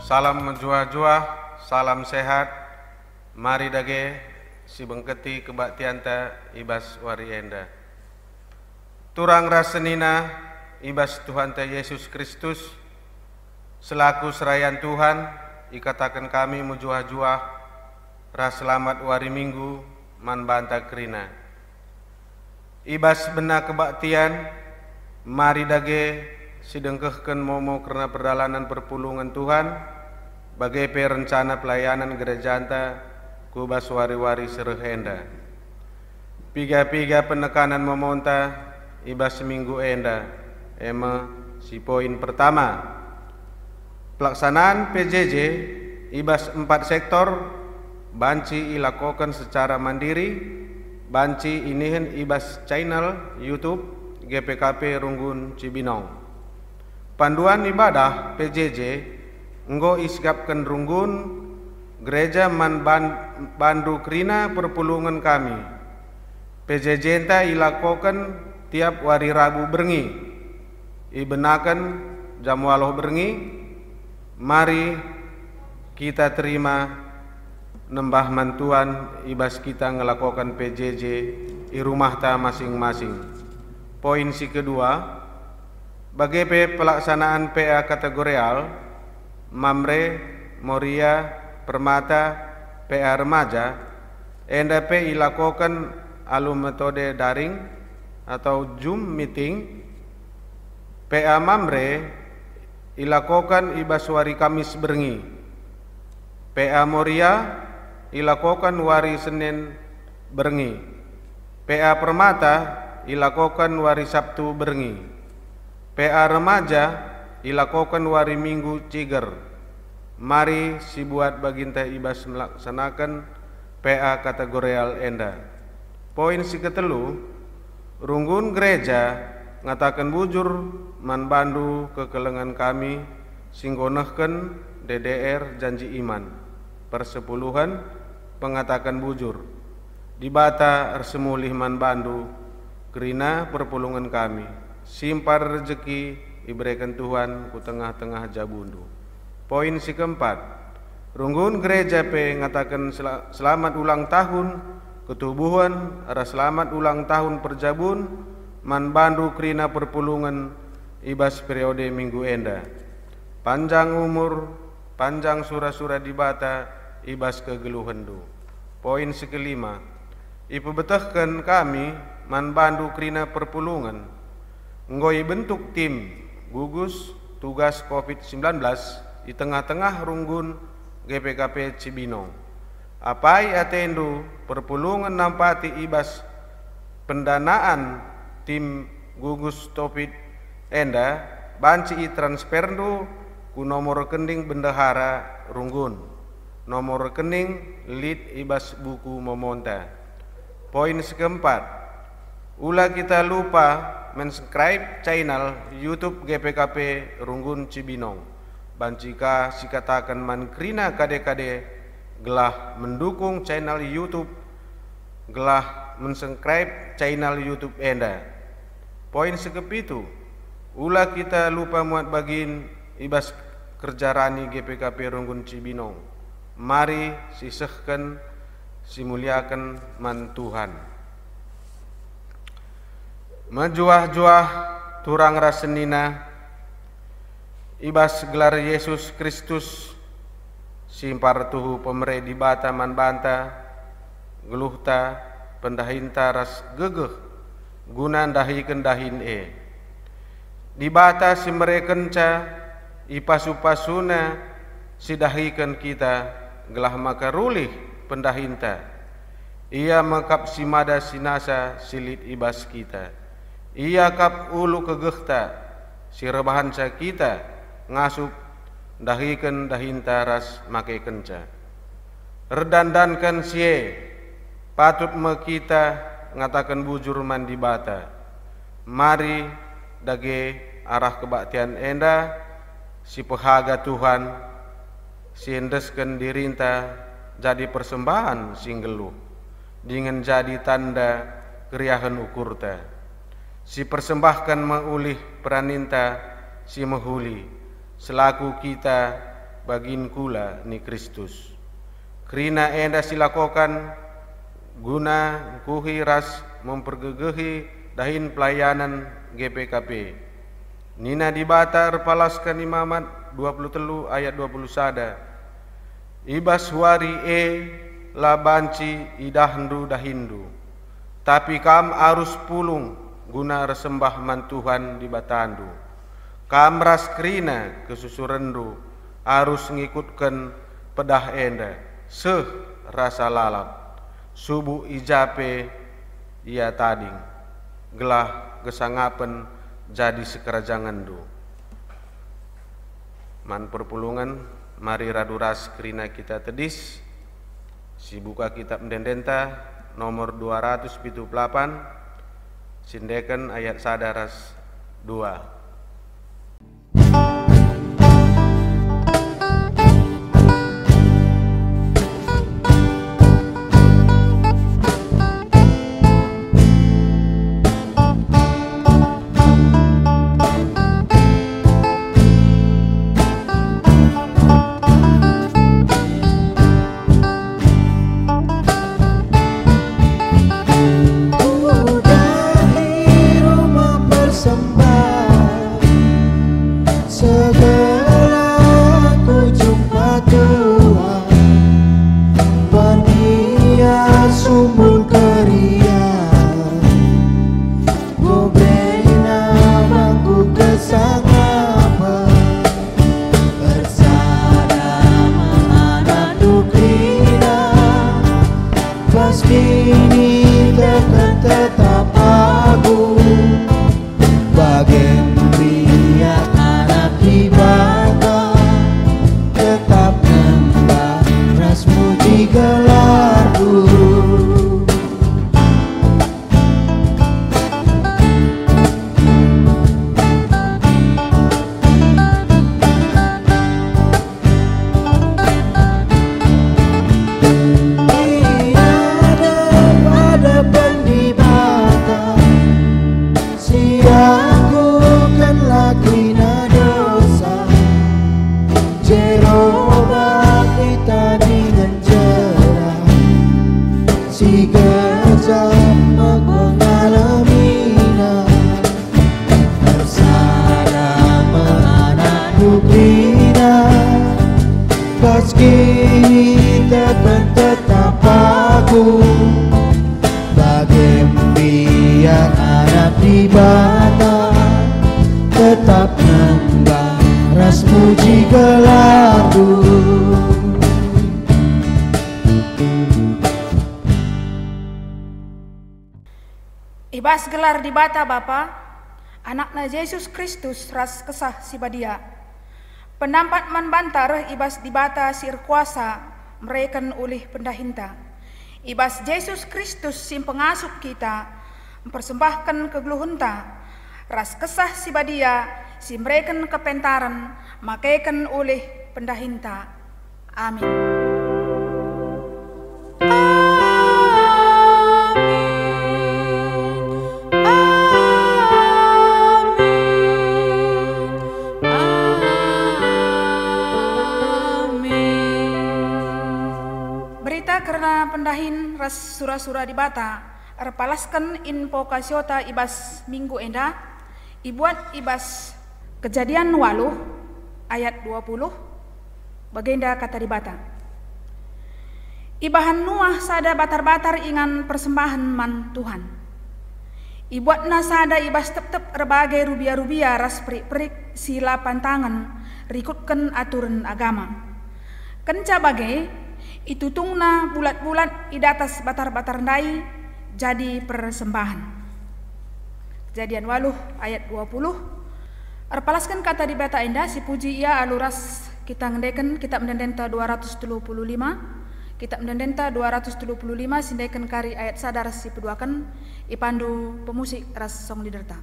Salam menjuah-juah, salam sehat. Mari dage si bengketi kebaktianta ibas wari enda. Turang rasenina ibas Tuhan ta Yesus Kristus selaku serayan Tuhan ikatakan kami menjuah-juah ras selamat wari minggu man banta kerina. Ibas bena kebaktian mari dage sidengkehken momo karena perjalanan perpulungan Tuhan bagai perencana pelayanan gereja anta kubas wari-wari serehenda. Piga-piga penekanan momonta ibas seminggu enda. Si poin pertama, pelaksanaan PJJ ibas 4 sektor banci ilakokan secara mandiri. Banci inihen ibas channel YouTube GPKP Runggun Cibinong. Panduan ibadah PJJ enggo isgapkan Runggun gereja man bandu krina perpulungan kami. PJJ enta ilakokan tiap wari Rabu berngi. Ibenakan jam waloh berngi. Mari kita terima nembah mantuan ibas kita ngelakokan PJJ di rumah ta masing-masing. Poin si kedua, bagai pelaksanaan PA kategorial Mamre, Moria, Permata, PA remaja enda P ilakokan alu metode daring atau Zoom meeting. PA Mamre ilakokan ibas wari Kamis berngi. PA Moria ilakokan wari Senin berngi. PA Permata ilakokan wari Sabtu berngi. PA remaja ilakokan wari Minggu ciger. Mari si buat baginta ibas melaksanakan PA kategorial enda. Poin si ketelu, Runggun gereja ngatakan bujur man bandu kekelengan kami singgonehken DDR janji iman persepuluhan pengatakan bujur di bata ersemulih man bandu kerina perpulungan kami simpar rezeki diberikan Tuhan ku tengah-tengah jabundu. Poin si keempat, Runggun gereja P ngatakan selamat ulang tahun ketubuhan ara selamat ulang tahun perjabun man bandu kerina perpulungan ibas periode minggu enda. Panjang umur, panjang sura-sura di bata ibas kegeluhendu. Poin si kelima, ipebetahkan kami man bandu kerina perpulungan ngoi bentuk tim gugus tugas COVID-19 di tengah-tengah Runggun GPKP Cibinong. Apai atendu perpulungan nampati ibas pendanaan tim gugus topit enda banci i transferdu ku nomor rekening bendahara Runggun, nomor rekening lead ibas buku momonta. Poin keempat, ulah kita lupa mensubscribe channel YouTube GPKP Runggun Cibinong. Bancika sikatakan man krina kade-kade gelah mendukung channel YouTube, gelah mensubscribe channel YouTube enda. Poin sekepitu, ulah kita lupa muat bagin ibas kerja rani GPKP Runggun Cibinong. Mari sisehkan simuliakan man Tuhan. Menjuah-juah turang rasenina ibas gelar Yesus Kristus simpar tuhu pemere di bata man banta geluhta pendahinta ras gegeh guna dahiken dahin di bata si merekenca ipasu-pasuna si dahiken kita gelah makarulih pendahinta ia makap si mada sinasa silit ibas kita ia kap ulu kegehta si rebahanca kita ngasup dahiken dahinta ras make kenca redandankan sie patut me kita ngatakan bujur man di bata. Mari dage arah kebaktian enda si pehaga Tuhan si endesken dirinta jadi persembahan singgeluh dengan jadi tanda keriahan ukurta si persembahkan maulih peraninta si mahuli selaku kita bagin kula ni Kristus. Kerina enda silakokan guna kuhi ras mempergegehi dahin pelayanan GPKP. Nina dibata repalaskan imamat 23 ayat 20 sada. Ibas wari la banci idahndu dahindu. Tapi kam arus pulung guna resembah mantuhan di batandu. Kam ras kerina kesusurendu arus ngikutkan pedah enda seh rasa lalap. Subuh ijape ia tading gelah gesangapen jadi sekerajangandu. Man perpulungan mari raduras kerina kita tedis si buka kitab mendendenta nomor 278 sindekan ayat sadaras 2. Ibas gelar di bata Bapa, anakna Yesus Kristus ras kesah si badia. Pendapat man bantar ibas di bata sir kuasa mereken ulih pendahinta. Ibas Yesus Kristus sim pengasuh kita mempersembahkan kegeluhunta. Ras kesah si badia si mereken kepentaran makaikan ulih pendahinta. Amin. Karena pendahin ras sura-sura di bata repalaskan info kasiota ibas minggu enda ibuat ibas Kejadian 8 ayat 20 bagenda kata di bata ibahan Nuah sada batar-batar ingan persembahan man Tuhan ibuatna sada ibas tep-tep rebagai rubia-rubia ras perik-perik sila pantangan rikutkan aturan agama kenca bagai itutungna bulat-bulat idatas batar-batar ndai jadi persembahan. Kejadian 8 ayat 20 arpalaskan kata di bata indah si puji ia aluras kita ngendeken kitab mendendenta 235 kitab mendendenta 235 sindeken kari ayat sadar si peduakan ipandu pemusik ras song liderta.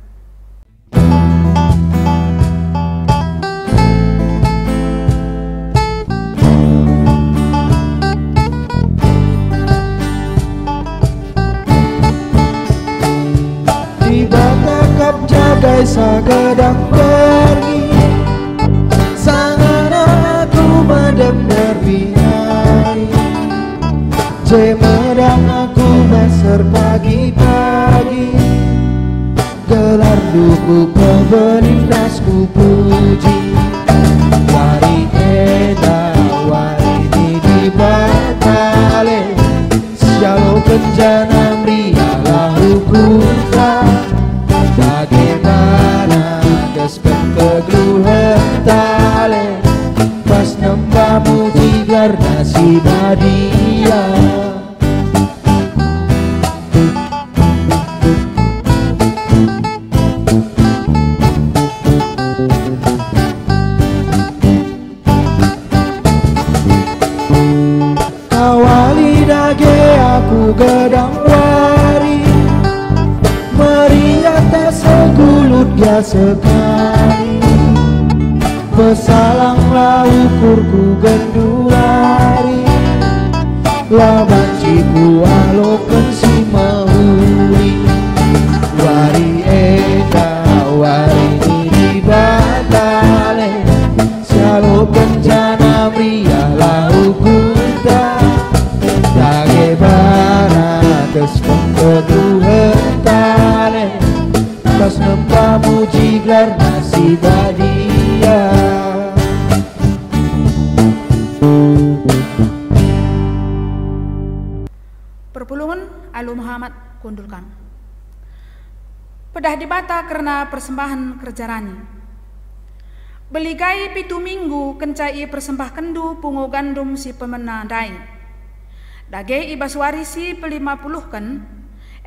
Jagai sagedang pergi sangat aku hari Jemedang aku besar pagi-pagi Gelar duku kebelindas ku puji Wari eda wari di batale Sialo kenjana mrialah hukumka Bagaimana despen kegeluhan tale Pas nembah muji karena si badia Awali dage aku gedang wari Meriah tak segulut ya sekali Pesalanglah ukurku genduari Laban ciku alokan si mahuri Wari eda wari di batale Sialo kencana mrialah ukurta Dage barates kegeluhan tale Pas nembah muji gelar nasi badia Perpulungan Alu Muhammad kundulkan. Pedah dibata karena persembahan kerjarani. Beligai pitu minggu kencai persembah kendu pungo gandum si pemena dai. Dage ibas warisi pe-50 kan.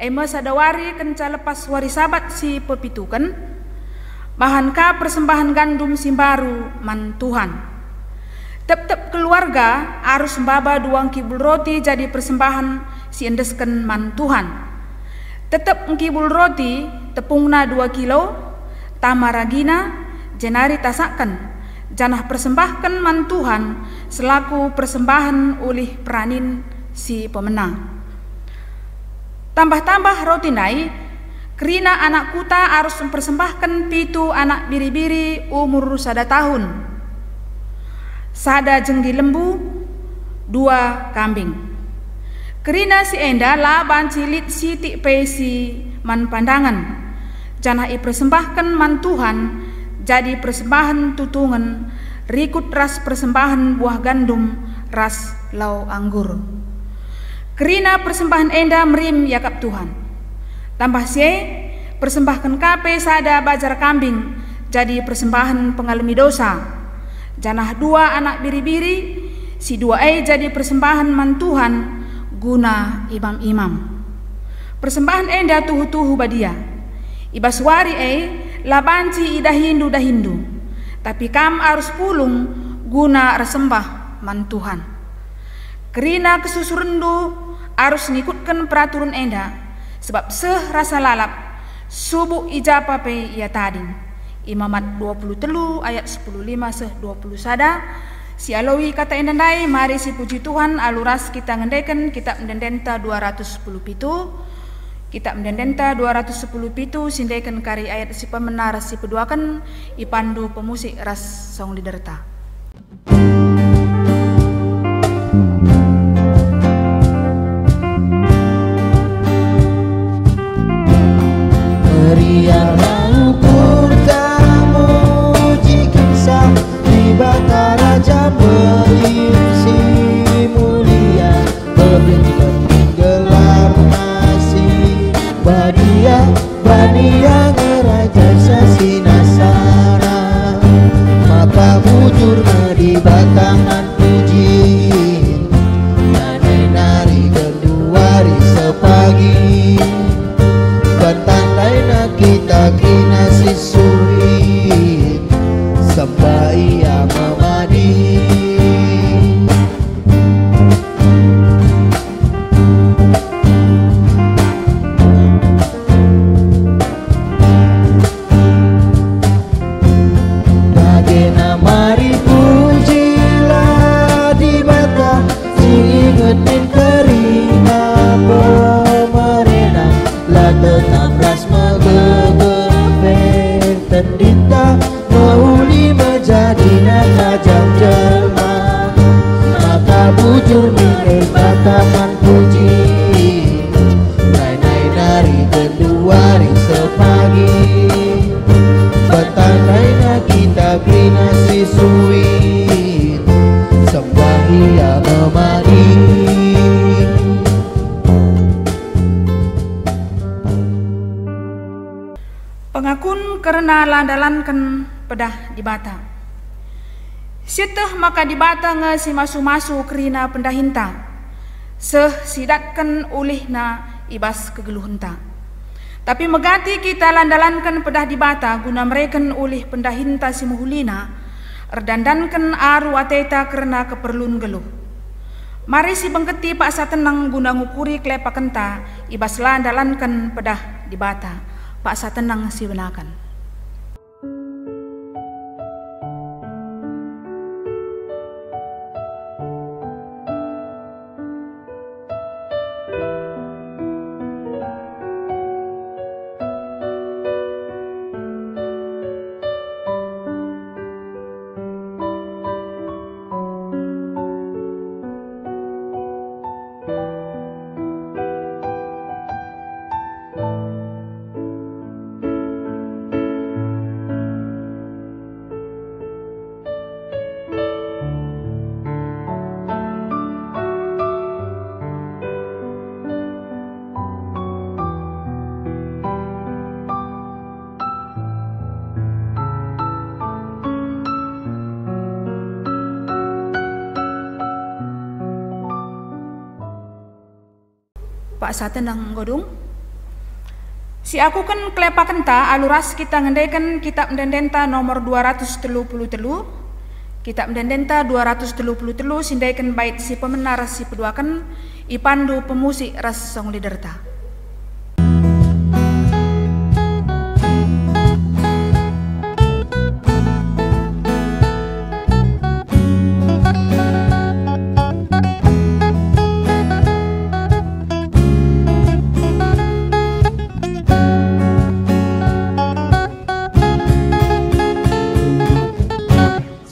Ema sadawari kenca lepas wari sabat si pepitukan. Bahan ka persembahan gandum si baru man Tuhan. Tep-tep keluarga arus mbaba duang kibul roti jadi persembahan si endesken man Tuhan. Tetep kibul roti tepungna 2 kilo, tamaragina jenari tasakan, janah persembahkan man Tuhan selaku persembahan ulih peranin si pemenang. Tambah-tambah roti nai, kerina anak kuta harus mempersembahkan pitu anak biri-biri umur 1 tahun. Sada jenggi lembu, 2 kambing. Kerina si enda laban cilit sitik pesi man pandangan. Janah persembahkan man Tuhan jadi persembahan tutungan rikut ras persembahan buah gandum ras lau anggur. Kerina persembahan enda merim yakap Tuhan. Tambah sie persembahkan kape sada bajar kambing jadi persembahan pengalami dosa. Janah 2 anak biri-biri si 2 jadi persembahan man Tuhan guna imam-imam. Persembahan enda tuhu-tuhu badia. Ibas wari labanci ida Hindu, tapi kam harus pulung guna resembah man Tuhan. Kerina kesusurendu harus ngikutkan peraturan enda, sebab seh rasa lalap subuh ijapa pe ia tading. Imamat 23 ayat 15 seh 20 sada. Si alowi kata endandai mari si puji Tuhan aluras kita ngendeken kitab mendendenta 210 pitu. Kitab mendendenta 210 pitu sindeken kari ayat si pemenar si peduakan ipandu pemusik ras song liderta. Meriahlah ukur tamu jiksa di batara Jambelir si mulia berikan gelar nasi badia bania ngeraja sasi nasara maka bujur di batangan puji nani nari genduari sepagi tandai nak kita kina sisuri sampai ia memadi. Bagena mari pujilah bujur milik bataman puji nai nari kenduari sepagi betandainya kita krina sisuin sembahia memari pengakun karena landalankan pedah di bata. Sieteh maka di bata nge si masu-masu kerina pendahinta. Seh sidatkan ulihna ibas kegeluhenta. Tapi megati kita landalankan pedah di bata guna mereken ulih pendahinta si muhulina. Erdandankan aru ateta karena keperluan geluh. Mari si bengketi pak satenang guna ngukuri klepakenta ibas landalankan pedah di bata. Pak satenang si benakan. Pak satenang godung. Si aku kan klepakenta aluras kita ngendaikan kitab mendendenta nomor 233. Kitab mendendenta 233 sindaikan bait si pemenar si peduakan ipandu pemusik ras song liderta.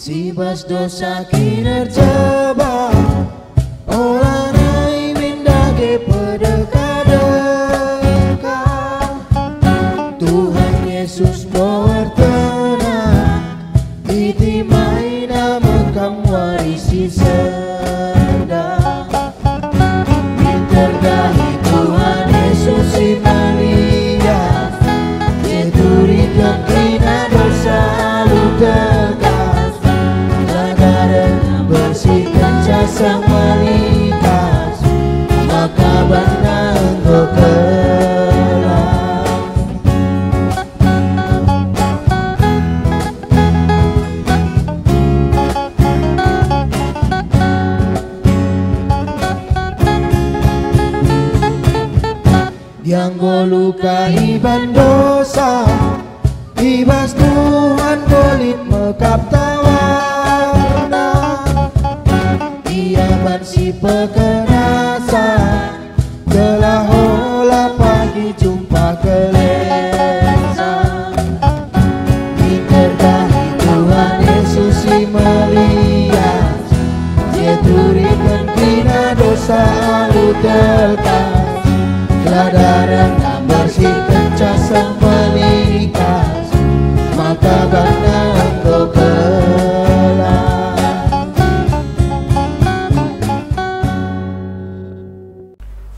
Sibas dosa kinerja bang olah nai mendage pedeka Tuhan Yesus bertena iti maina mekam warisi sedang ditergahi Tuhan Yesus si Maria jeturikan kina dosa luka bersihkan jasa melikas maka bana engkau kelak dianggo luka iban dosa ibas Tuhan bolit mekap tawana si pekenasa telah olah pagi jumpa kelesa ditergahi Tuhan Yesus si melihat dia turikan kina dosa lutelkas keladaran bersihkan casa melikas maka bana engkau kelak.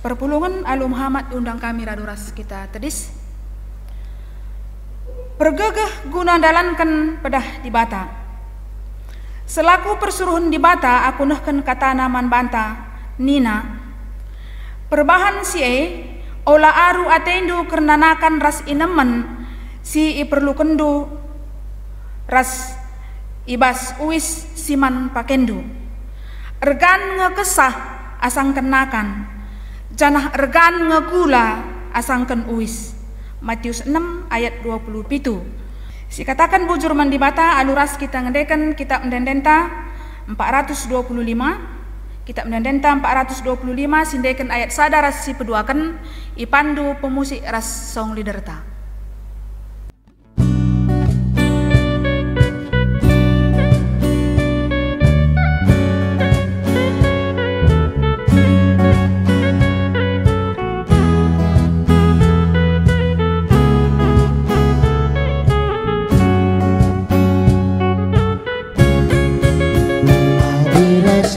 Perpulungan Alu Muhammad undang kami raduras kita tedis. Pergegeh guna dalankan pedah di bata. Selaku persuruhan di bata aku nehken kata naman banta Nina. Perbahan si ola aru atendu kernanakan ras inemen si iperlukendu ras ibas uis siman pakendu. Ergan ngekesah asang kenakan. Janah ergan ngegula asangken uis. Matius 6 ayat 27. Si katakan bujur mandi bata aluras kita ngedekan kitab mendendenta 425. Kitab mendendenta 425 sindekan ayat sadaras si peduakan ipandu pemusik ras song liderta.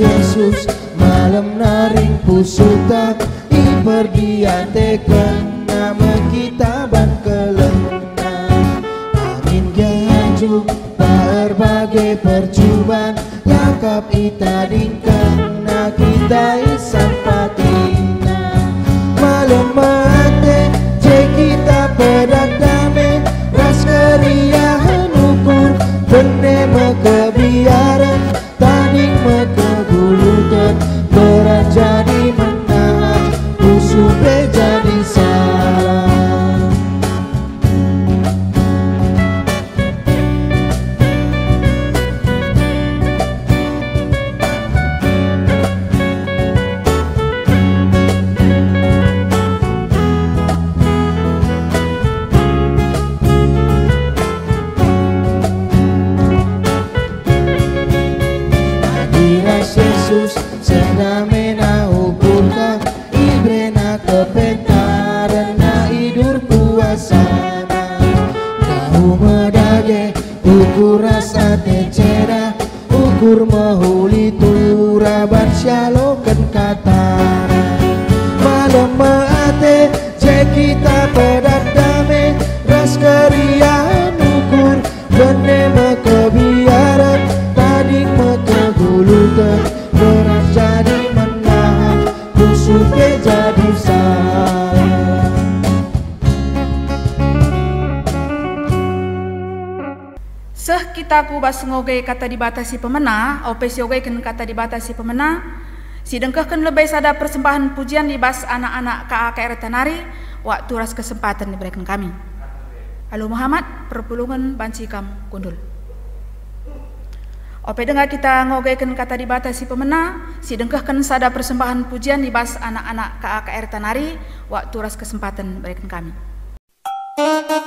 Yesus malam naring pusuta iperdiatekan nama kita ban kelena angin ganjuk berbagai percubaan yakap ita dingkan na kita isan patina malam mate je kita pedak dame ras keriahan ukur bende kebiaran tanding kegulutan berat jadi menang usupe jadi salah. Yesus sedamena ukurka ibrena kepentaran na idur kuasana kau medage ukur rasa tecera ukur mahuli turaban syalokan katara malam maate je kita pedat dame ras keriahan ukur bende kebiaran tadi kegulutan berat jadi menang usuke jadi salah. Seh kita ku bas ngoge kata dibatasi pemena, opes yoge ken kata dibatasi pemena, si dengkehken lebih sada persembahan pujian di bas anak-anak KAKR Tanari, waktu ras kesempatan diberikan kami. Halo Muhammad, perpulungan banci kam kundul. Ope dengar kita ngogeken kata dibatasi pemena, si dengkehken sada persembahan pujian di bas anak-anak KAKR Tanari, waktu ras kesempatan berikan kami. Bagi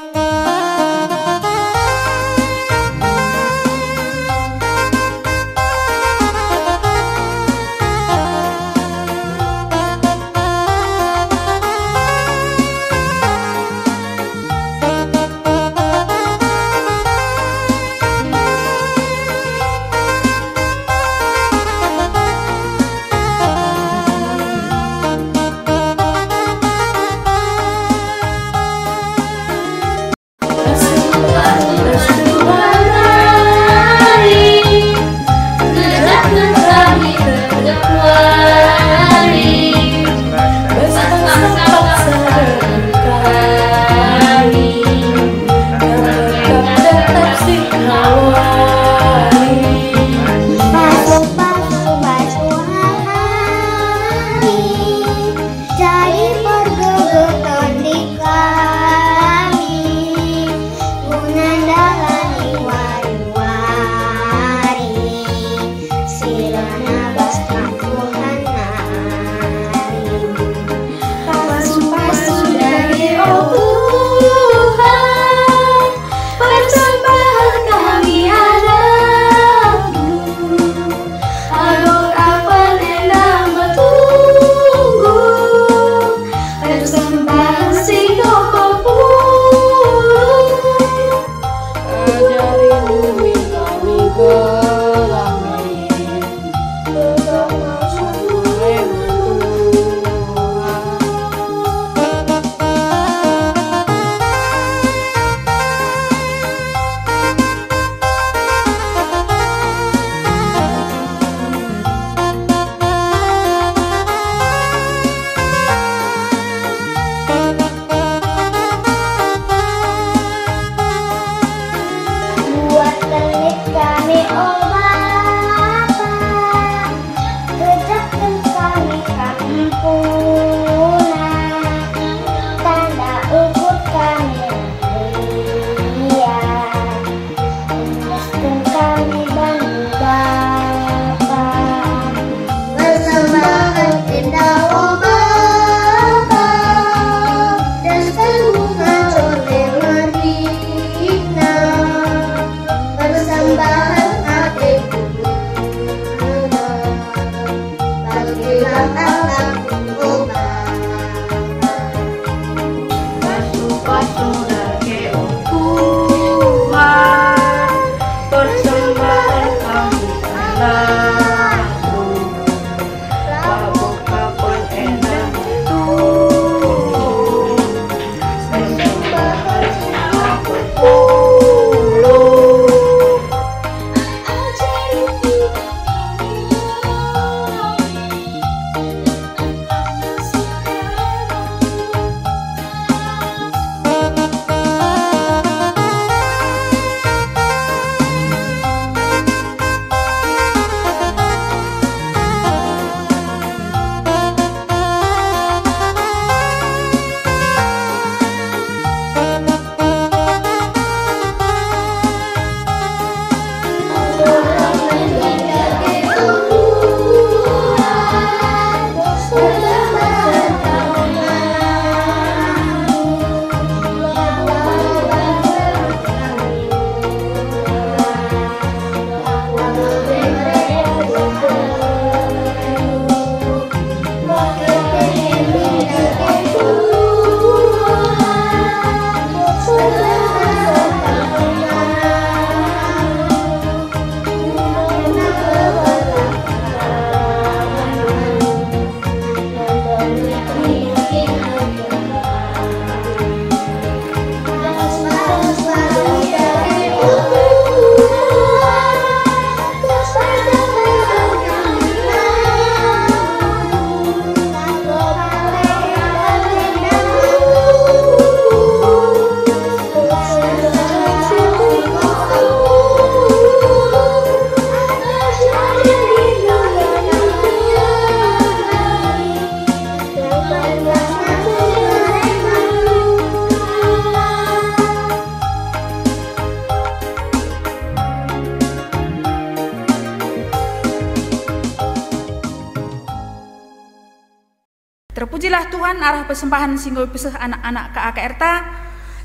Terpujilah Tuhan arah persembahan singgol peseh anak-anak ke AKRTA,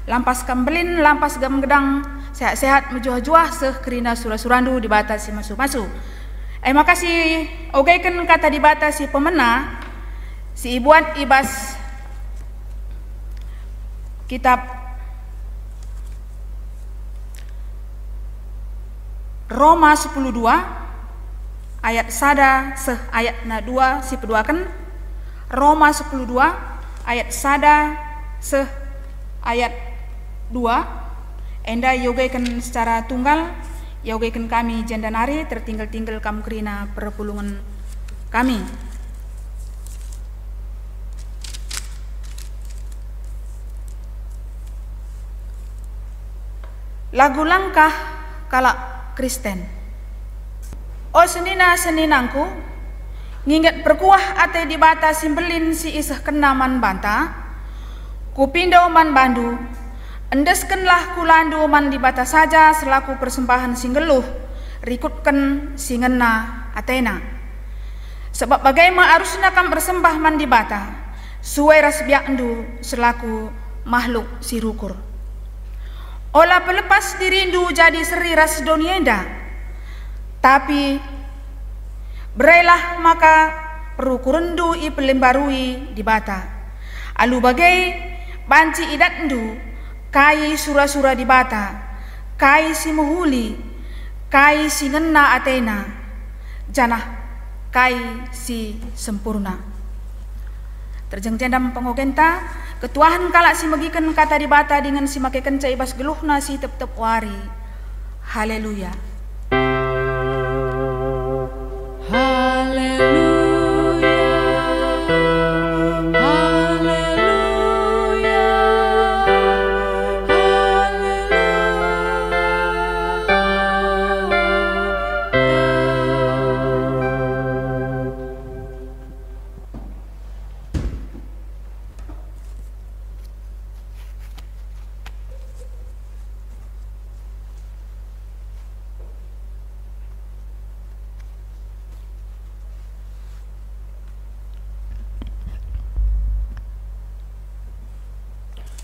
lampas kambelin, lampas gam-gedang, sehat-sehat mejuah-juah seh kerina surah-surandu dibatasi masu-masu. Makasih ogaikan kata dibatasi pemena, si ibuan ibas kitab Roma 10:2 ayat sada seh ayat na 2 si peduakan. Roma 10:2 ayat sada seh ayat 2 enda yogaikan secara tunggal, yogaikan kami jandanari tertinggal-tinggal kamu kerina perpulungan kami. Lagu langkah kalak Kristen. O senina-seninangku, nginget berkuah ate dibata simbelin si isah kenaman banta, kupindo man bandu, endeskenlah kulandu man dibata saja selaku persembahan singgeluh, rikutken singena Athena. Sebab bagaimana harusnya kam bersembah man dibata, suai ras biakndu selaku makhluk si rukur. Olah pelepas dirindu jadi seri ras donienda, tapi berailah maka perukurendu i pelembarui di bata. Alu bagai banci idatndu kai sura-sura di bata, kai si muhuli, kai si ngena Athena, janah kai si sempurna. Terjeng-jendam pengogenta, ketuahan kalak si megikan kata di bata dengan si make kenca ibas geluhna si tep-tep wari. Haleluya.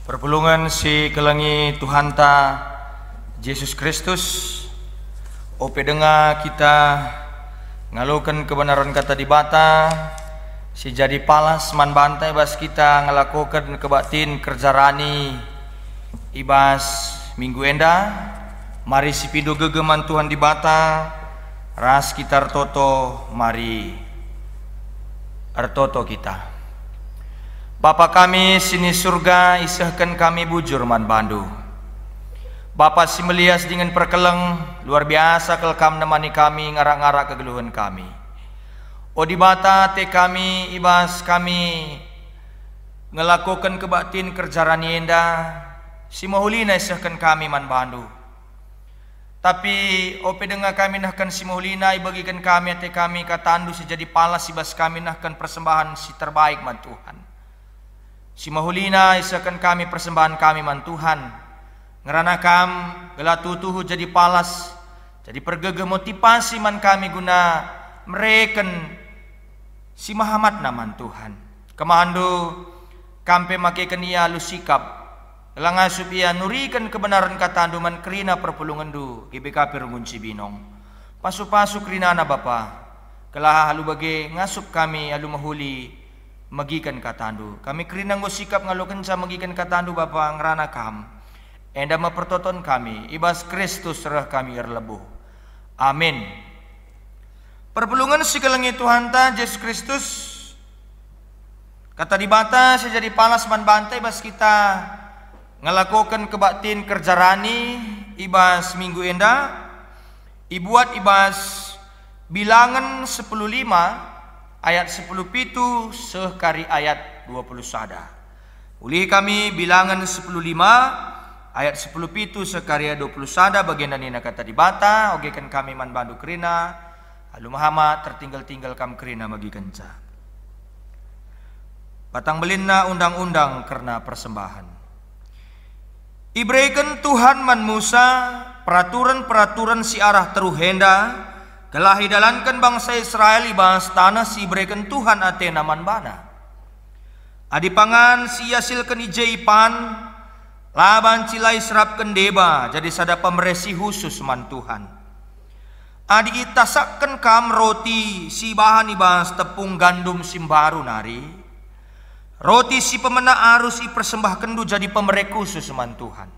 Perpulungan si kelangi Tuhanta Yesus Kristus, ope dengar kita ngalukan kebenaran kata di bata, si jadi palas man bantai bas kita ngelakukan kebatin kerjarani ibas minggu enda, mari si pido gegeman Tuhan di bata, ras kita artoto, mari artoto kita. Bapa kami sini surga, isahkan kami bujur man bandu. Bapa si melias dengan perkeleng, luar biasa kelkam nemani kami ngarak-ngarak kegeluhan kami. O di bata te kami ibas kami ngelakukan kebatin kerjarani enda, si mahulina isahkan kami man bandu. Tapi ope dengar kami nahkan si mahulina ibagikan kami te kami katandu sejadi palas ibas kami nahkan persembahan si terbaik man Tuhan. Si mahulina isakan kami persembahan kami man Tuhan, ngerana kam gelatutuhu jadi palas, jadi pergege motivasi man kami guna mereken si mahamat naman Tuhan. Kemando kampe makeken ia lu sikap, langasup ia nurikan kebenaran kata anduman kerina perpulungan du GBK Perungunci Binong. Pasu-pasu kerina na Bapa, kelah halu bagi ngasup kami alu mahuli magikan katandu. Kami kerinang go sikap ngalukan sa magikan katandu Bapa ngrana kam. Enda mapertoton kami ibas Kristus reh kami erlebuh. Amin. Perpulungan si kelengi Tuhan ta Yesus Kristus kata di bata sejadi palas man bantai bas kita ngelakukan kebatin kerjarani ibas minggu enda ibuat ibas bilangan 10:5 ayat 10 pitu sekari ayat 20 sada. Ulih kami bilangan 10:5 ayat 10 pitu sekari ayat 20 sada bagian nina kata di bata, ogekan kami man bandu kerina, alu mahama tertinggal-tinggal kam kerina bagi kenca. Batang belinna undang-undang karena persembahan. Ibreikan Tuhan man Musa peraturan-peraturan si arah teruhenda, telah hidalankan bangsa Israel ibas tanah si berikan Tuhan Athena man bana. Adi pangan si yasilkan ijaipan, laban cilai serapkan deba, jadi sada pemeresi khusus man Tuhan. Adi itasakkan kam roti si bahan ibas tepung gandum simbaru nari. Roti si pemena harus ipersembahkan du jadi pemerek khusus man Tuhan.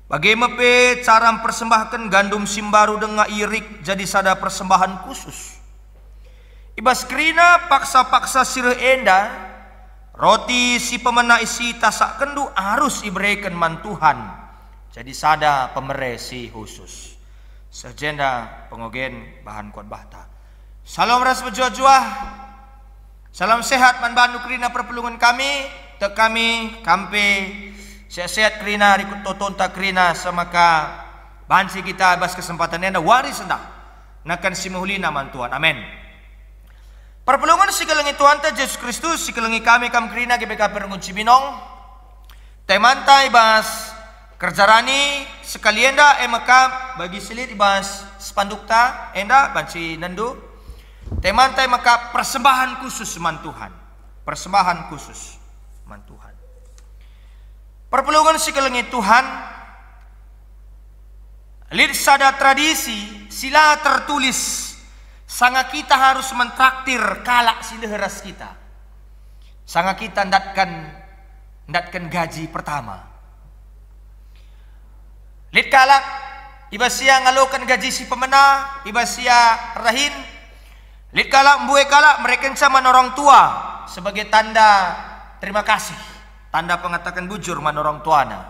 Bagaimana cara mempersembahkan gandum simbaru dengan irik jadi sada persembahan khusus. Ibas krina paksa-paksa sireh enda, roti si pemena isi tasak kendu harus iberikan man Tuhan. Jadi sada pemeresi khusus. Sejenda pengogen bahan kuat bahta. Salam ras berjuah-juah. Salam sehat man Bandu krina perpelungan kami. Tek kami kampe sehat-sehat krina rikut toton tak krina semaka bansi kita bas kesempatan enda waris hendak nakan si muhlina man Tuhan. Amin. Perpelungan si kelengi Tuhan ta Yesus Kristus si kelengi kami kam krina GBK Perungun Cibinong. Temantai bas kerjarani sekali enda maka bagi silit ibas spandukta enda bansi nandu. Temantai maka persembahan khusus man Tuhan. Persembahan khusus man Tuhan. Perpelungan si kelengi Tuhan. Lid sada tradisi sila tertulis sanga kita harus mentraktir kalak si leheras kita. Sanga kita ndatkan gaji pertama. Lid kalak ibasia ngalokan gaji si pemena, ibasia rahin. Lid kalak mbue kalak mereka sama orang tua sebagai tanda terima kasih, tanda pengatakan bujur man orang tuana.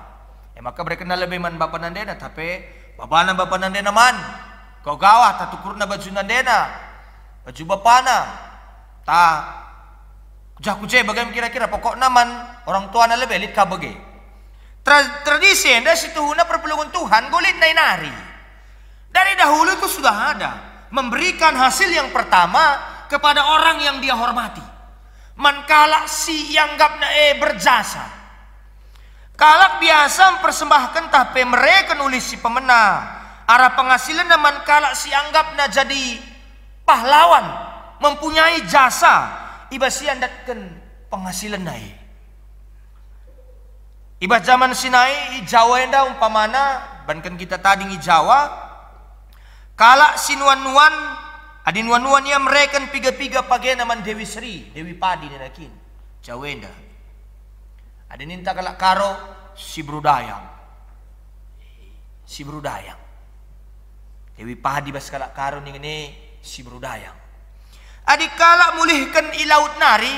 Maka mereka lebih man bapa nandena tapi bapa nandena man kau gawah tak tukurna baju nandena baju bapana tak kujah bagaimana kira-kira pokoknya man orang tuana lebih lid kabege. Tradisi enda situhuna perpelungan Tuhan golid nari. Dari dahulu itu sudah ada. Memberikan hasil yang pertama kepada orang yang dia hormati. Mankalak si yang gapna berjasa. Kalak biasa mempersembahkan tapi mereka nulis si pemena. Arah penghasilan man kalak si anggapna jadi pahlawan. Mempunyai jasa. Iba si andatkan penghasilan naik. Iba zaman sinai Jawa enda umpamana bankan kita tadi di Jawa. Kalak sinuan-nuan adin-nuan-nuan ya mereka piga-piga pagi naman Dewi Sri, Dewi Padi ninakin. Jawenda. Adin ninta kalak karo si Brudayang. Si Brudayang. Dewi Padi bas kalak karo ini si Brudayang. Adik kalak mulihkan ilaut nari,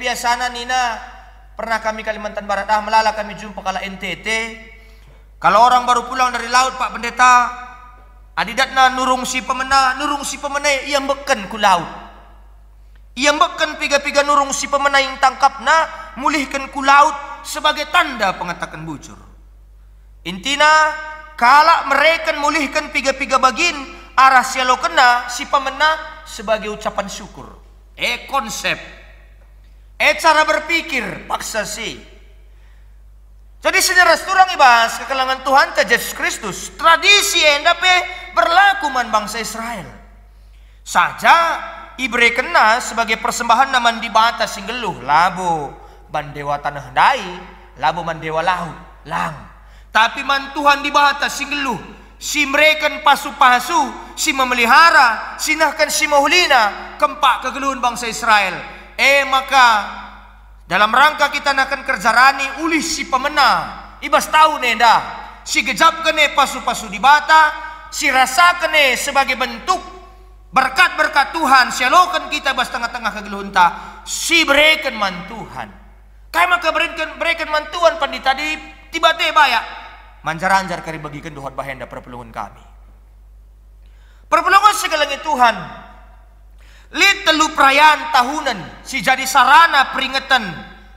biasana nina pernah kami Kalimantan Barat melala kami jumpa kalak NTT. Kalau orang baru pulang dari laut Pak Pendeta adidatna nurung si pemena yang beken ku laut. Yang beken piga-piga nurung si pemena yang tangkapna mulihkan ku laut sebagai tanda pengatakan bujur. Intina kalak mereka mulihkan piga-piga bagin arah sialo kena si pemena sebagai ucapan syukur. Konsep. Cara berpikir paksa si. Jadi sejarah turang ibas kekelangan Tuhan ta Yesus Kristus. Tradisi endape berlaku man bangsa Israel. Saja ibre kena sebagai persembahan naman di batas singgeluh labo bandewa tanah dai, labo mandewa laut, lang. Tapi man Tuhan di batas singgeluh si mereka pasu-pasu, si memelihara, sinahkan si maulina kempak kegeluhan bangsa Israel. Maka dalam rangka kita akan kerjarani ulih si pemena. Ibas tahu nenda. Si gejap kene pasu-pasu di bata. Si rasa kene sebagai bentuk berkat-berkat Tuhan. Si alokan kita bas tengah-tengah kegeluhunta. Si berikan man Tuhan. Kaya maka berikan man Tuhan pandita di tiba-tiba ya. Manjar-anjar kari bagikan duhot bahenda perpelungan kami. Perpelungan segalangi Tuhan. Lid telu perayaan tahunan si jadi sarana peringatan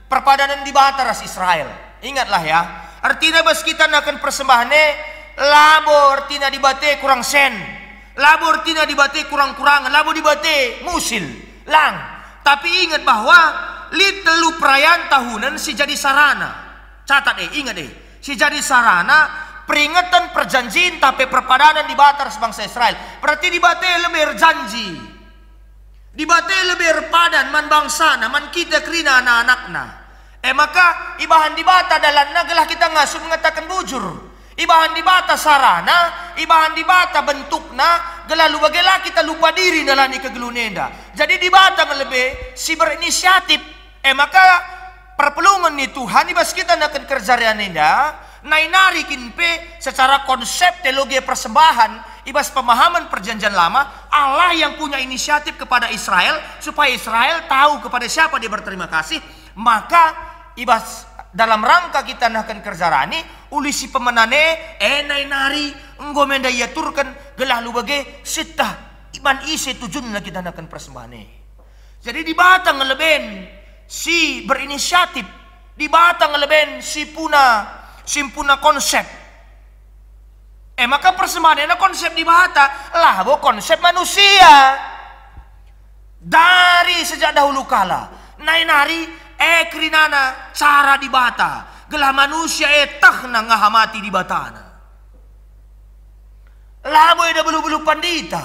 perpadanan di bataras Israel. Ingatlah ya, artinya bas kita akan persembahannya labo artinya dibate kurang sen, labo artinya dibate kurang-kurangan, labo dibate musil, lang. Tapi ingat bahwa lid telu perayaan tahunan si jadi sarana. Catat ingat si jadi sarana peringatan perjanjian tapi perpadanan di bataras bangsa Israel. Berarti dibate lebih janji. Di ibate lebih padan man bangsa na man kita kerina anak-anakna. Maka ibahan di bata dalan nagalah kita ngasuh mengatakan bujur. Ibahan di bata sarana, ibahan di bata bentukna, gelalu bagela kita lupa diri dalam kegelunenda. Jadi di bata lebih si berinisiatif. Maka perpelungan ni Tuhan ibas kita nakan kerjaan nenda, nainari kinpe secara konsep teologi persembahan, ibas pemahaman perjanjian lama, Allah yang punya inisiatif kepada Israel supaya Israel tahu kepada siapa dia berterima kasih. Maka ibas dalam rangka kita nakan kerjarani ulisi pemenane nainari enggomenda yaturkan gelah lu bage sitah iman isi tujuan kita nakan persembahan. Jadi di batang ngeleben si berinisiatif, di batang ngeleben si puna konsep. Maka persembahan konsep di bata lah konsep manusia dari sejak dahulu kala nainari krinana cara di bata gelah manusia tahna ngahamati di batana. Labo eda bulu-bulu pandita,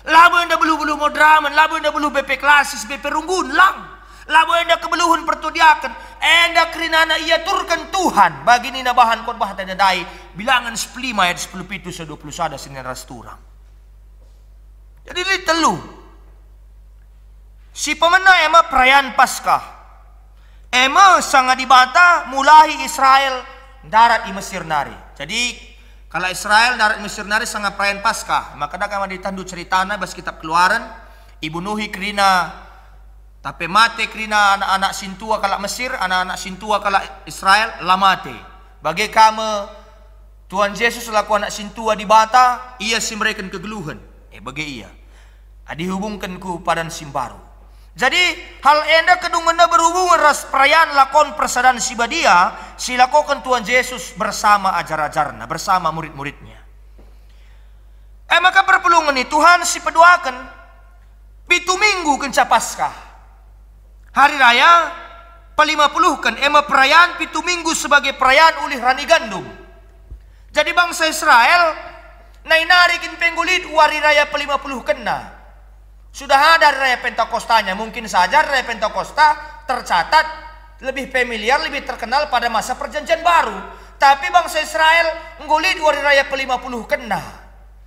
labo eda bulu-bulu modraman, labo eda bulu BP klasis, BP runggun lang, labo eda kebeluhun pertudiakan, eda krinana ia turkan Tuhan bagi nina bahan khotbah tanda dai bilangan 10 ayat 10 pitu 21 sinin rasturang. Jadi li telu si pemena ema perayaan Paskah. Ema sangat dibata mulai Israel darat di Mesir nari. Jadi kalau Israel darat di Mesir nari sangat perayaan Paskah. Maka dah kami ditandu ceritana bas kitab Keluaran. Ibu Nuhi kerina tapi mate kerina anak-anak sintua kalau Mesir, anak-anak sintua kalau Israel lamate. Bagi kamu Tuhan Yesus selaku anak sintua di bata, ia simberikan kegeluhan. Bagi ia. Dihubungkan ku padan simbaru. Jadi hal enda kedungena berhubungan ras perayaan lakon persadaran sibadia silakokan Tuhan Yesus bersama ajar-ajarna, bersama murid-muridnya. Maka perpelungan ini Tuhan si peduakan pitu minggu kenca Paskah. Hari raya pe-50 kan perayaan pitu minggu sebagai perayaan ulih rani gandum. Jadi bangsa Israel nainarikin penggulit hari raya pe-50 kena. Sudah ada raya Pentakostanya, mungkin saja raya Pentakosta tercatat lebih familiar, lebih terkenal pada masa perjanjian baru. Tapi bangsa Israel nggulit hari raya pe-50 kena.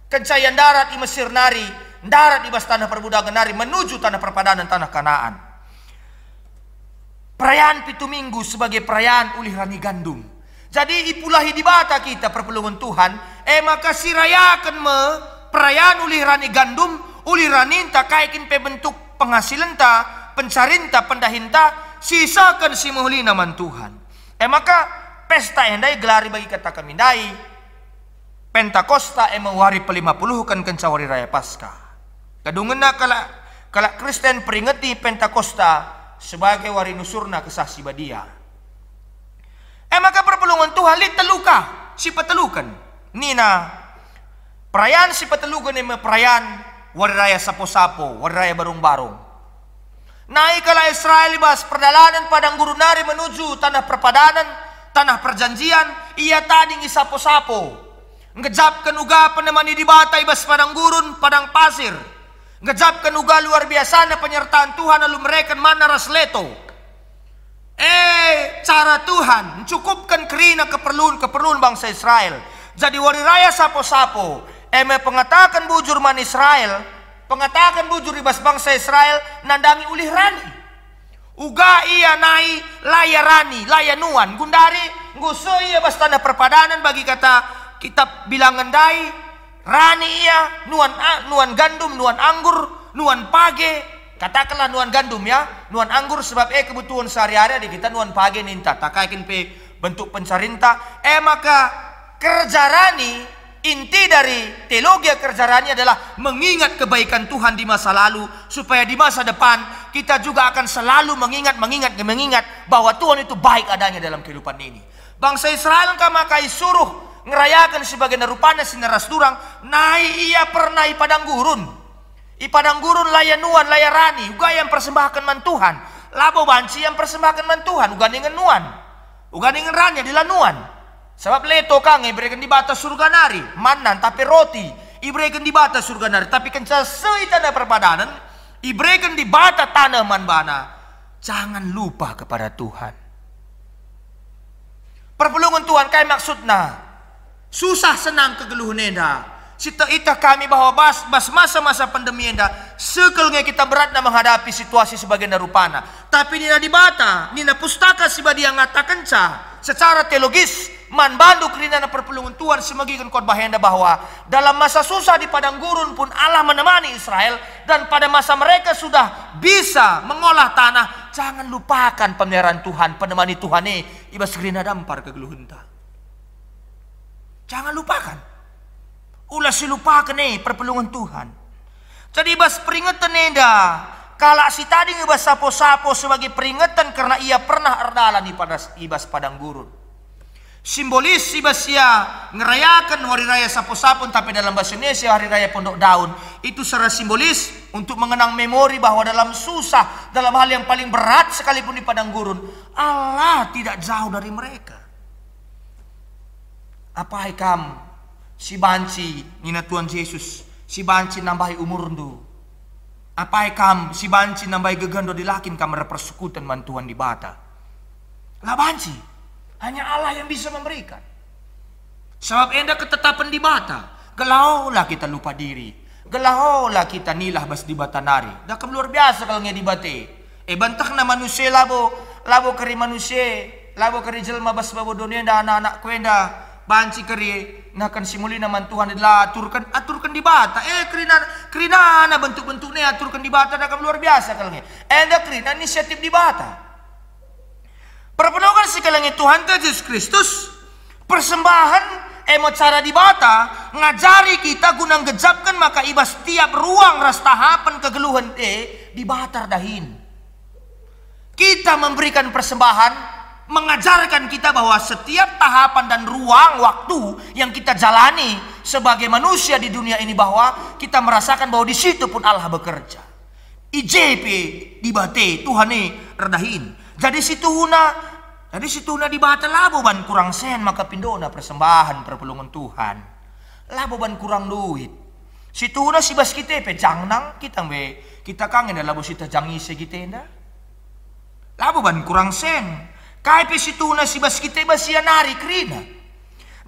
Kencayan darat di Mesir nari, darat di bas tanah perbudakan nari menuju tanah perpadanan tanah Kanaan. Perayaan pitu minggu sebagai perayaan ulih rani gandum. Jadi ipulahi di bata kita perpelungan Tuhan, maka sirayakan perayaan ulih rani gandum. Uli raninta kaikin pe bentuk penghasilan ta, pencarinta, pendahinta, sisakan si muhli naman Tuhan. Maka pesta endai gelari bagi kata kami dai. Pentakosta wari pe-50 kan kencawari raya Paskah. Kadungena kala Kristen peringati Pentakosta sebagai wari nusurna kesah sibadia. Maka perpelungan Tuhan li teluka si petelukan. Nina perayaan si petelukan perayaan wari raya sapo-sapo, wari raya barung-barung. Naik kala Israel bas perjalanan padang gurun nari menuju tanah perpadanan, tanah perjanjian, ia tading isapo-sapo. Ngejapkan uga penemani di bata ibas padang gurun, padang pasir. Ngejapkan uga luar biasa na penyertaan Tuhan lalu mereka mana rasleto. Cara Tuhan mencukupkan kerina keperluan bangsa Israel. Jadi wari raya sapo-sapo pengatakan bujur man Israel, pengatakan bujur ibas bangsa Israel nandangi ulih rani. Uga ia nai laya rani, laya nuan, gundari nguso ia bas tanah perpadanan bagi kata kitab bilangan dai, rani ia nuan gandum, nuan anggur, nuan page, katakanlah nuan gandum ya, nuan anggur sebab kebutuhan sehari-hari di kita nuan page ninta, takaikin pe bentuk pencarinta, maka kerja rani. Inti dari teologi kerjaranya adalah mengingat kebaikan Tuhan di masa lalu supaya di masa depan kita juga akan selalu mengingat bahwa Tuhan itu baik adanya dalam kehidupan ini. Bangsa Israel kamakai suruh ngerayakan sebagai nerupana sineras durang nai ia pernah padang gurun. I padang gurun laya nuan laya rani uga yang persembahkan man Tuhan. Labo banci yang persembahkan man Tuhan uga dengan nuan. Uga dengan rani adalah nuan. Sebab leto kang iberikan di batas surga nari manan tapi roti iberikan di batas surga nari tapi kencah seitana perpadanan Ibrekan di bata tanah man bana. Jangan lupa kepada Tuhan. Perpulungan Tuhan kayak maksudnya. Susah senang kegeluhan enda. Sita ita kami bahwa bas masa-masa pandemi enda. Sekelnya kita berat na menghadapi situasi sebagian rupana. Tapi nina di bata, nina pustaka si badia ngatakan secara teologis man bandu kerina na perpulungan Tuhan semagikan khotbah enda bahwa dalam masa susah di padang gurun pun Allah menemani Israel, dan pada masa mereka sudah bisa mengolah tanah, jangan lupakan pemeliharaan Tuhan, penemani Tuhan ibas kerina dampar kegeluhan ta. Jangan lupakan. Ulah silupakan perpulungan Tuhan. Jadi ibas peringatan enda kala si tadi ibas sapo-sapo sebagai peringatan karena ia pernah erdalani pada ibas padang gurun. Simbolis ibas ia ngerayakan hari raya sapo-sapo, tapi dalam bahasa Indonesia hari raya pondok daun. Itu secara simbolis untuk mengenang memori bahwa dalam susah, dalam hal yang paling berat sekalipun di padang gurun, Allah tidak jauh dari mereka. Apa kamu si banci nina Tuhan Yesus, si banci nambahi umur ndu. Apa kamu si banci nambahi gegando dilakin kamar persekutuan man Tuhan di bata. Lah banci, hanya Allah yang bisa memberikan. Sebab enda ketetapan di bata, gelaulah kita lupa diri, gelaulah kita nilah bas di bata nari. Dah luar biasa kalau nge di bate. Bantah na manusia labo keri manusia, labo keri jelma bas babo dunia enda anak-anak kuenda. Banci keri nakan simuli naman Tuhan adalah aturkan di bata. Kerina na bentuk-bentuknya aturkan di bata dah luar biasa kalau nge. Enda kerina inisiatif di bata. Perpenuhan sekalian Tuhan Yesus Kristus persembahan cara di bata ngajari kita guna gejapkan maka ibas tiap ruang ras tahapan kegeluhan di bata dahin. Kita memberikan persembahan mengajarkan kita bahwa setiap tahapan dan ruang waktu yang kita jalani sebagai manusia di dunia ini bahwa kita merasakan bahwa di situ pun Allah bekerja. IJP di bate Tuhan redahin. Jadi situ di bata labo ban kurang sen maka pindona persembahan perpulungan Tuhan. Labo ban kurang duit. Situ si bas kita pe jangnang kita kangen labo sita jangise kita enda. Labo ban kurang sen. Kai pe situ si bas kita basia nari kerina.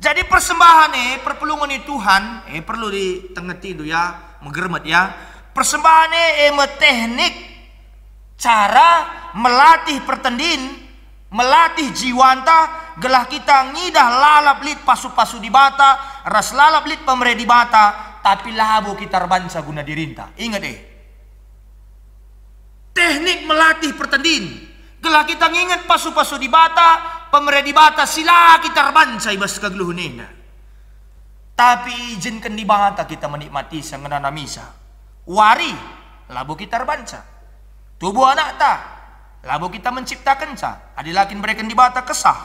Jadi persembahan perpulungan Tuhan perlu ditengeti dulu ya, menggermet ya. Persembahan teknik cara melatih pertendin, melatih jiwanta, gelah kita ngidah lalap lit pasu-pasu di bata, ras lalap lit pemere di bata, tapi labo kita bansa guna dirinta. Ingat teknik melatih pertendin. Gelah kita ngingat pasu-pasu di bata, pemere di bata sila kita bansa ibas kegeluhunena. Tapi izinkan di bata kita menikmati sang ngenana misa. Wari, labo kita bansa. Tubuh anak ta, labo kita menciptakan sa. Adilakin berikan di bata kesah.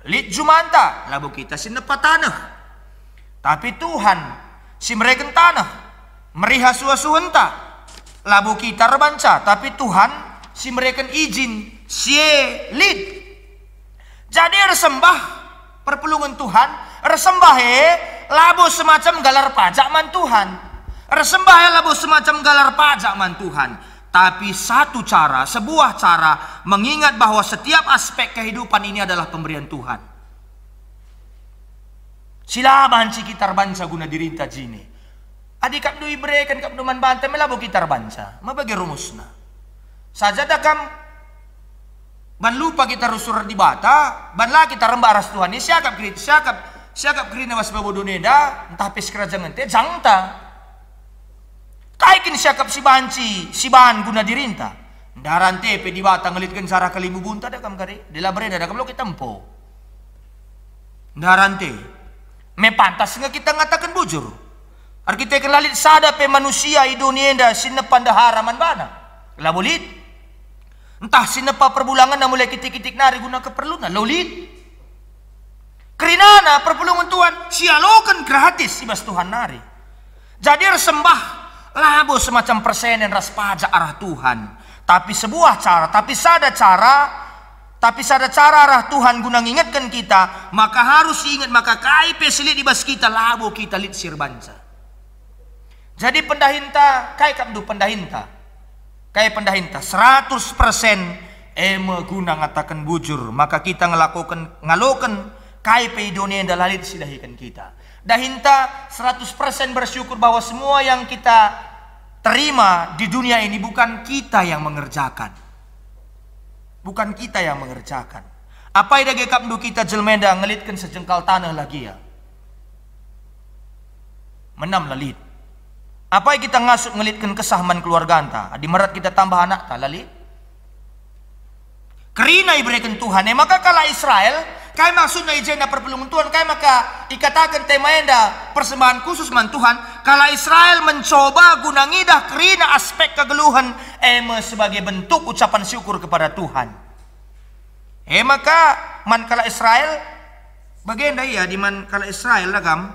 Lit jumanta, labo kita sinepa tanah. Tapi Tuhan si mereka tanah, meriha suasuhenta, labo kita rebanca. Tapi Tuhan si mereka izin sie lid. Jadi resembah perpulungan Tuhan, resembah labo semacam galar pajak man Tuhan. Resembah labo semacam galar pajak man Tuhan. Tapi satu cara, sebuah cara mengingat bahwa setiap aspek kehidupan ini adalah pemberian Tuhan. Sila banci kita bansa guna dirinta jini. Adik kap dui berikan kap duman banta melabo kita bansa. Mabagi rumusna. Saja dakam ban lupa kita rusur di bata, ban lah kita rembak ras Tuhan. Ini siakap kerina was babo duneda, entah pes kerajaan ente, jangta. Kaikin siakap si banci, si bahan guna dirinta. Daran tepe di bata ngelitkan sarah kalimu bunta dakam kari, dila bereda dakam lo kita empo. Daran te, me pantas nggak kita ngatakan bujur. Arkitek lalit sada pe manusia i dunia enda sinepan daharaman bana. Labulit. Entah sinepa perbulangan na mulai kitik-kitik nari guna keperluan lolit. Kerinana perpulungan Tuhan sialokan gratis ibas Tuhan nari. Jadi resembah labo semacam persenen ras pajak arah Tuhan. Tapi sebuah cara, tapi sada cara arah Tuhan guna ngingatkan kita, maka harus ingat maka kai pesilit ibas kita labo kita lit sirbansa. Jadi pendahinta kai kapdu pendahinta. Kaya pendahinta 100% guna ngatakan bujur, maka kita ngalokan kaya peidonia yang dalalit sidahikan kita. Dahinta 100% bersyukur bahwa semua yang kita terima di dunia ini bukan kita yang mengerjakan. Bukan kita yang mengerjakan. Apa yang dagekap du kita jelmenda ngelitkan sejengkal tanah lagi ya. Menam lalit. Apa yang kita ngasut ngelitkan kesahaman keluarga anta? Adi merat kita tambah anak ta lalit. Kerina iberikan Tuhan. Maka kala Israel, kaya maksudnya ijenda perpelungan Tuhan, kaya maka ikatakan tema enda persembahan khusus man Tuhan. Kala Israel mencoba guna ngidah kerina aspek kegeluhan sebagai bentuk ucapan syukur kepada Tuhan. Maka man kala Israel bagenda ya di man kala Israel lagam.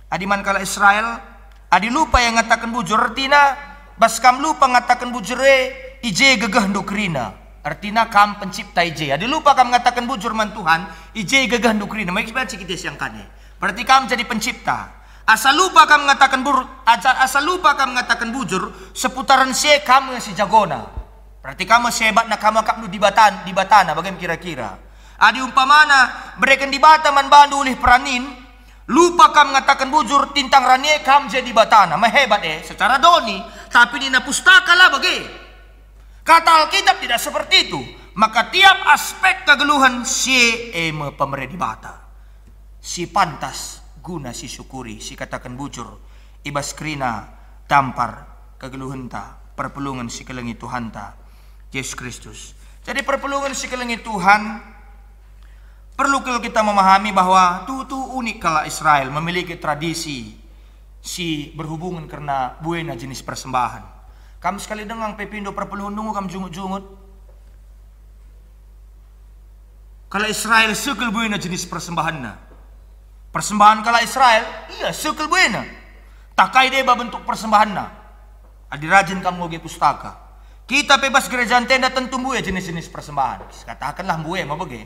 Adi man kala Israel adi lupa yang ngatakan bujur artina baskam lupa ngatakan bujure ije gegah nduk rina artina kam pencipta ije adi lupa kam ngatakan bujur man Tuhan ije gegah nduk rina maik baca kita siang kane berarti kam jadi pencipta asal lupa kam ngatakan bujur seputaran se kamu si jagona berarti kamu sehebat nak kamu kap di batana bagaimana kira-kira adi umpamana berikan di bata man bandu oleh peranin lupa kam mengatakan bujur tintang ranie kam jadi batana mehebat secara doni tapi di pustaka lah bagi kata Alkitab tidak seperti itu maka tiap aspek kegeluhan si pemerintah di bata si pantas guna si syukuri si katakan bujur ibas krina tampar kegeluhan ta perpelungan si kelengi Tuhan ta Yesus Kristus. Jadi perpelungan si kelengi Tuhan perlu kita memahami bahwa tuh unik kala Israel memiliki tradisi si berhubungan karena buena jenis persembahan. Kamu sekali dengang pepindo perpelungan nunggu kamu jungut-jungut. Kala Israel sekal buena jenis persembahannya. Persembahan kala Israel iya sekal buena. Takai deba bentuk persembahannya. Adi rajin kamu ngoge pustaka. Kita bebas gereja tenda tentu buaya jenis-jenis persembahan. Katakanlah buaya mau bagi.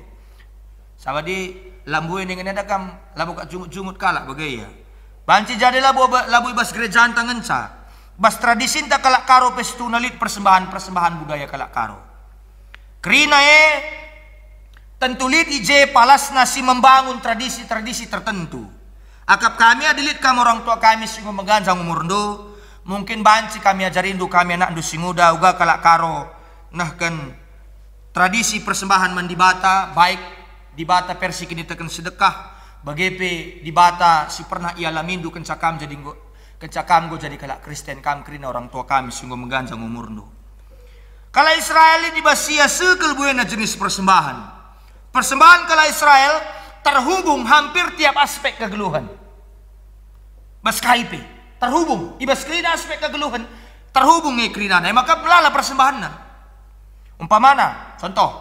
Sama di lambu ini ada kam labu kat jungut-jungut kalak bagaya. Banci jadi labu ibas gerejaan tangenca. Bas tradisi tak kalak karo pestu nalit persembahan budaya kalak karo. Kerina tentu lit ije palas nasi membangun tradisi tertentu. Akap kami adilit kamu orang tua kami singgung mengganjang umur ndo. Mungkin banci kami ajarin kami anak ndu singuda uga kalak karo. Nah kan tradisi persembahan mandibata baik di bata persi kini tekan sedekah bagepe di bata si pernah ia lamindu kencakam jadi kalak Kristen kam kerina orang tua kami sungguh mengganjang umurnu. Kala Israel di basia sekal buena jenis persembahan kala Israel terhubung hampir tiap aspek kegeluhan. Bas kaipe terhubung ibas kerina aspek kegeluhan terhubung kerina maka belala persembahan. Umpamana contoh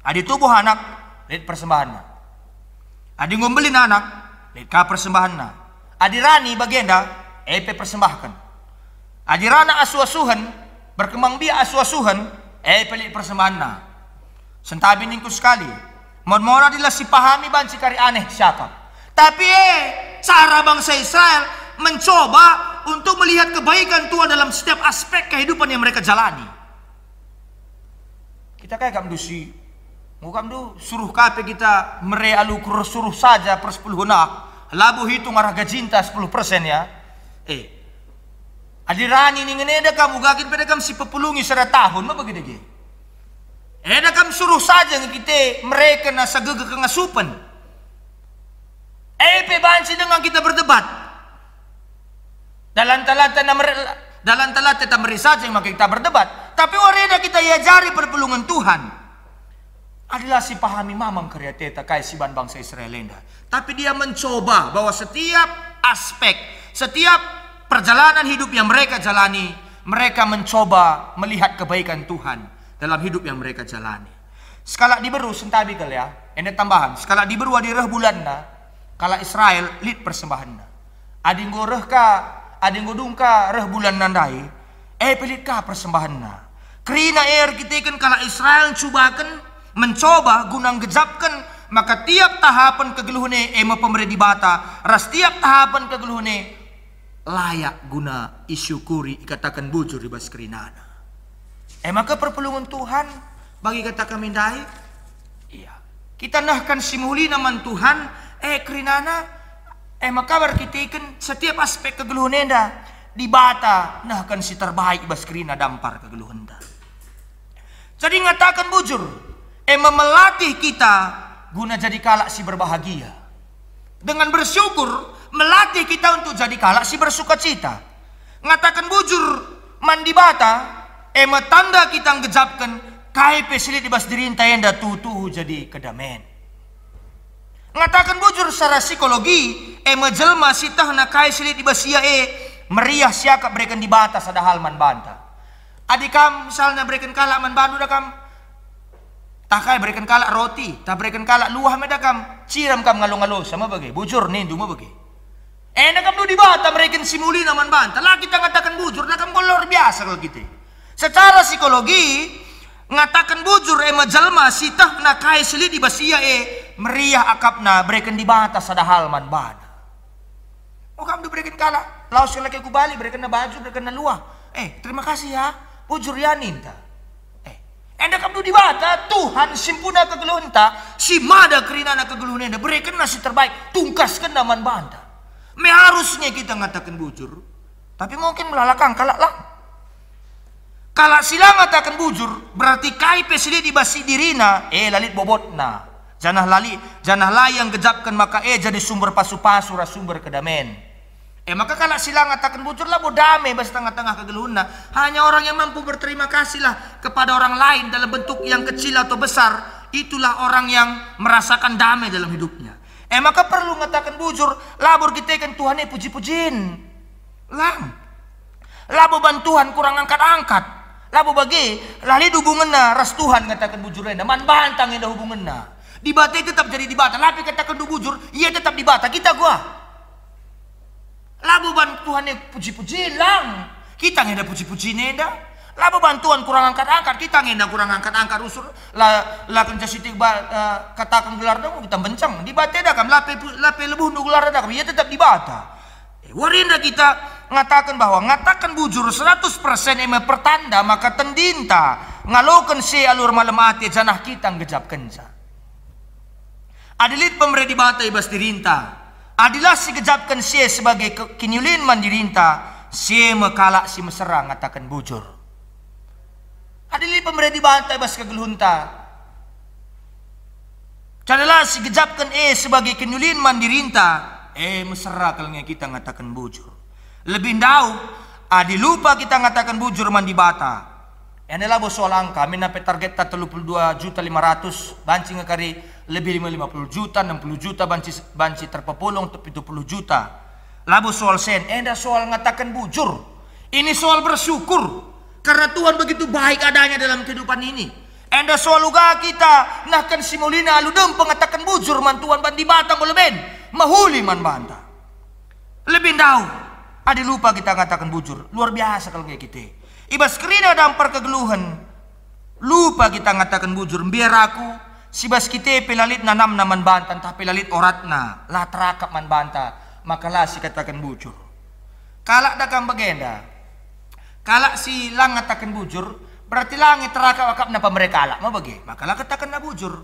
adi tubuh anak lihat persembahan. Adi ngombelin anak, lihat ka persembahan. Adi rani bagenda, persembahkan. Adi rana asu-asuhan, berkembang biak asu-asuhan, lihat persembahan. Sentabi ningku sekali. Mon-mona adalah si pahami banci kari aneh siapa. Tapi cara bangsa Israel mencoba untuk melihat kebaikan Tuhan dalam setiap aspek kehidupan yang mereka jalani. Kita kayak kamdusi Mukam tu suruh kape kita merealu suruh saja per 10 labu hitung arah gajinta 10% ya. Adirani ni ngene kamu gakin pada kam si pepulungi 100 tahun ma bagi dege. Kam suruh saja kita mereka na sagege kengasupan. Pe banci dengan kita berdebat. Dalam talata ta meri saja maka kita berdebat. Tapi wareda kita iajari perpelungan Tuhan. Adalah si pahami mamam karya teta kaya si bangsa Israelenda. Tapi dia mencoba bahwa setiap aspek, setiap perjalanan hidup yang mereka jalani, mereka mencoba melihat kebaikan Tuhan dalam hidup yang mereka jalani. Sekala diberu sentabi kali ya, ini tambahan. Sekala diberu adirah bulanna, kala Israel lid persembahanna. Adinggo rehka, adinggo dungka reh bulan nandai, pelit ka persembahanna. Kerina kita kan kala Israel cubakan mencoba gunang gejapkan maka tiap tahapan kegeluhane pemerintah bata ras tiap tahapan kegeluhane layak guna isyukuri ikatakan bujur di bas kerinana. Maka perpelungan Tuhan bagi kata kami dai, iya, kita nahkan simuli naman Tuhan, kerinana, maka berkitikan setiap aspek kegeluhan enda di bata nahkan si terbaik bas kerina dampar kegeluhan enda. Jadi ngatakan bujur, memelatih kita guna jadi kalak si berbahagia. Dengan bersyukur melatih kita untuk jadi kalak si bersuka cita. Ngatakan bujur mandi bata, tanda kita ngejapkan kai peselit di bas dirinta enda tutu jadi kedamen. Ngatakan bujur secara psikologi, jelma sitah na kai selit di bas sia meriah siaka berikan di bata sadahal man banta. Adikam misalnya berikan kalak man bandu dakam, takai berikan kalak roti, tak berikan kalak luah medakam, ciram kam ngalo-ngalo sama bagai bujur nindu ma bagai. Nakam du di bata berikan simuli naman banta, lah kita ngatakan bujur, nakam luar biasa kalau kita. Secara psikologi ngatakan bujur jelma sitah na kai selit di basia meriah akapna berikan di bata sadahal man bana. Oh kamu berikan kalak, laos lagi ku balik berikan na baju berikan na luah. Terima kasih ya. Bujur ya ninta. Enda kamu di bata Tuhan simpuna kegeluhan ta, si mada kerina na kegeluhan enda berikan nasi terbaik, tungkaskan naman banta. Harusnya kita ngatakan bujur, tapi mungkin melalakang kalak lah. Kalak sila ngatakan bujur berarti kai pesili di basi dirina, lalit bobotna. Janah layang gejapkan maka jadi sumber pasu-pasu sumber kedamen. Maka kalau sila ngatakan bujur lah bodame bas tengah-tengah kegeluhna. Hanya orang yang mampu berterima kasihlah kepada orang lain dalam bentuk yang kecil atau besar, itulah orang yang merasakan damai dalam hidupnya. Maka perlu ngatakan bujur, labur kita kan Tuhan puji-pujin. Labo bantuan kurang angkat-angkat. Labo bagi lali hubunganna ras Tuhan ngatakan bujur enda man bantang enda hubunganna. Di bata tetap jadi di bata, tapi katakan bujur, ia tetap di bata kita gua. Labu bantuan puji-puji lang, kita ngenda puji-puji nenda. Labu bantuan kurang angkat-angkat, kita ngenda kurang angkat-angkat usur. La kenca sitik katakan gelar dong kita bencang. Di bata dah kam lape lebuh nu gelar dah kam, ia tetap di bata. Warinda kita ngatakan bahwa ngatakan bujur 100% pertanda maka tendinta ngalokan si alur malam ati janah kita ngejap kenca. Adilit pemere di bata ibas dirinta. Adilah si gejapkan si sebagai kinyulin mandirinta, si mekalak si mesera ngatakan bujur. Adilah pemere di bata ibas kegeluhunta. Cadalah si gejapkan sebagai kinyulin mandirinta, mesera kalau kita ngatakan bujur. Lebih ndau, lupa kita ngatakan bujur mandi bata. Adalah soal angka, menape target 32.500.000 banci ngekari lebih 50 juta, 60 juta banci terpepulung 70 juta. Labu soal sen, enda soal ngatakan bujur. Ini soal bersyukur karena Tuhan begitu baik adanya dalam kehidupan ini. Enda soal uga kita nahkan simulina aludem pengatakan bujur man Tuhan bandi batang goleben mahuli man banta. Lebih ndau, adi lupa kita ngatakan bujur. Luar biasa kalau kayak kita. Ibas kerina dampar kegeluhan, lupa kita ngatakan bujur. Biar aku sibas kita pelalit nanam naman bantan, tapi pelalit oratna lah terakap man banta, maka lah si katakan bujur. Kalak dakam bagenda, kalak si lang ngatakan bujur, berarti langit terakap-akap na pemereka alak, mau bagi, maka lah katakan na bujur.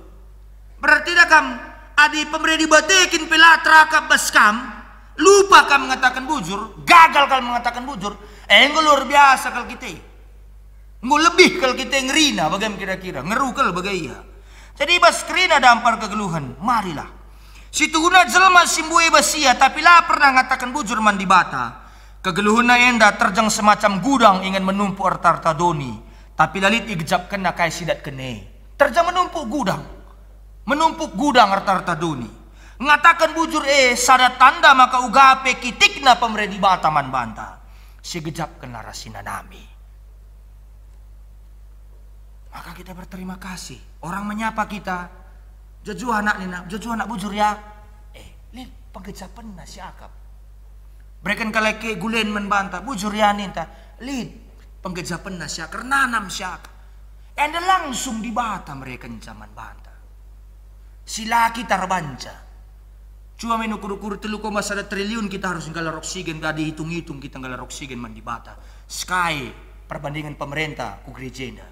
Berarti dakam adi pemereka dibatekin pela terakap baskam, lupa kam mengatakan bujur, gagal kalau mengatakan bujur. Enggak luar biasa kalau kita. Enggak lebih kalau kita ngerina bagaimana kira-kira. Ngerukal bagaimana. Jadi bas kerina dampar kegeluhan. Marilah. Situhuna jelma simbui basia tapi lah pernah ngatakan bujur mandi bata. Kegeluhuna enda terjang semacam gudang ingin menumpuk arta-arta doni. Tapi lalit igejap kena kaya sidat kene. Terjang menumpuk gudang. Menumpuk gudang arta-arta doni. Ngatakan bujur sada tanda maka ugape kitik na pemredi bata man banta. Sigejap kena rasina nami. Maka kita berterima kasih. Orang menyapa kita, jaju anak nina, jaju anak bujur ya. Lid penggejapan na si akap. Berikan kaleke gulen membanta, bujur ya ninta. Lid penggejapan na si akar, nanam si akap. Enda langsung dibata mereka zaman banta. Si laki terbanca. Cuma menukur-ukur 3,1 triliun kita harus nggalar oksigen, gak dihitung-hitung kita nggalar oksigen man di Bata. Sky perbandingan pemerintah ku gerejenda.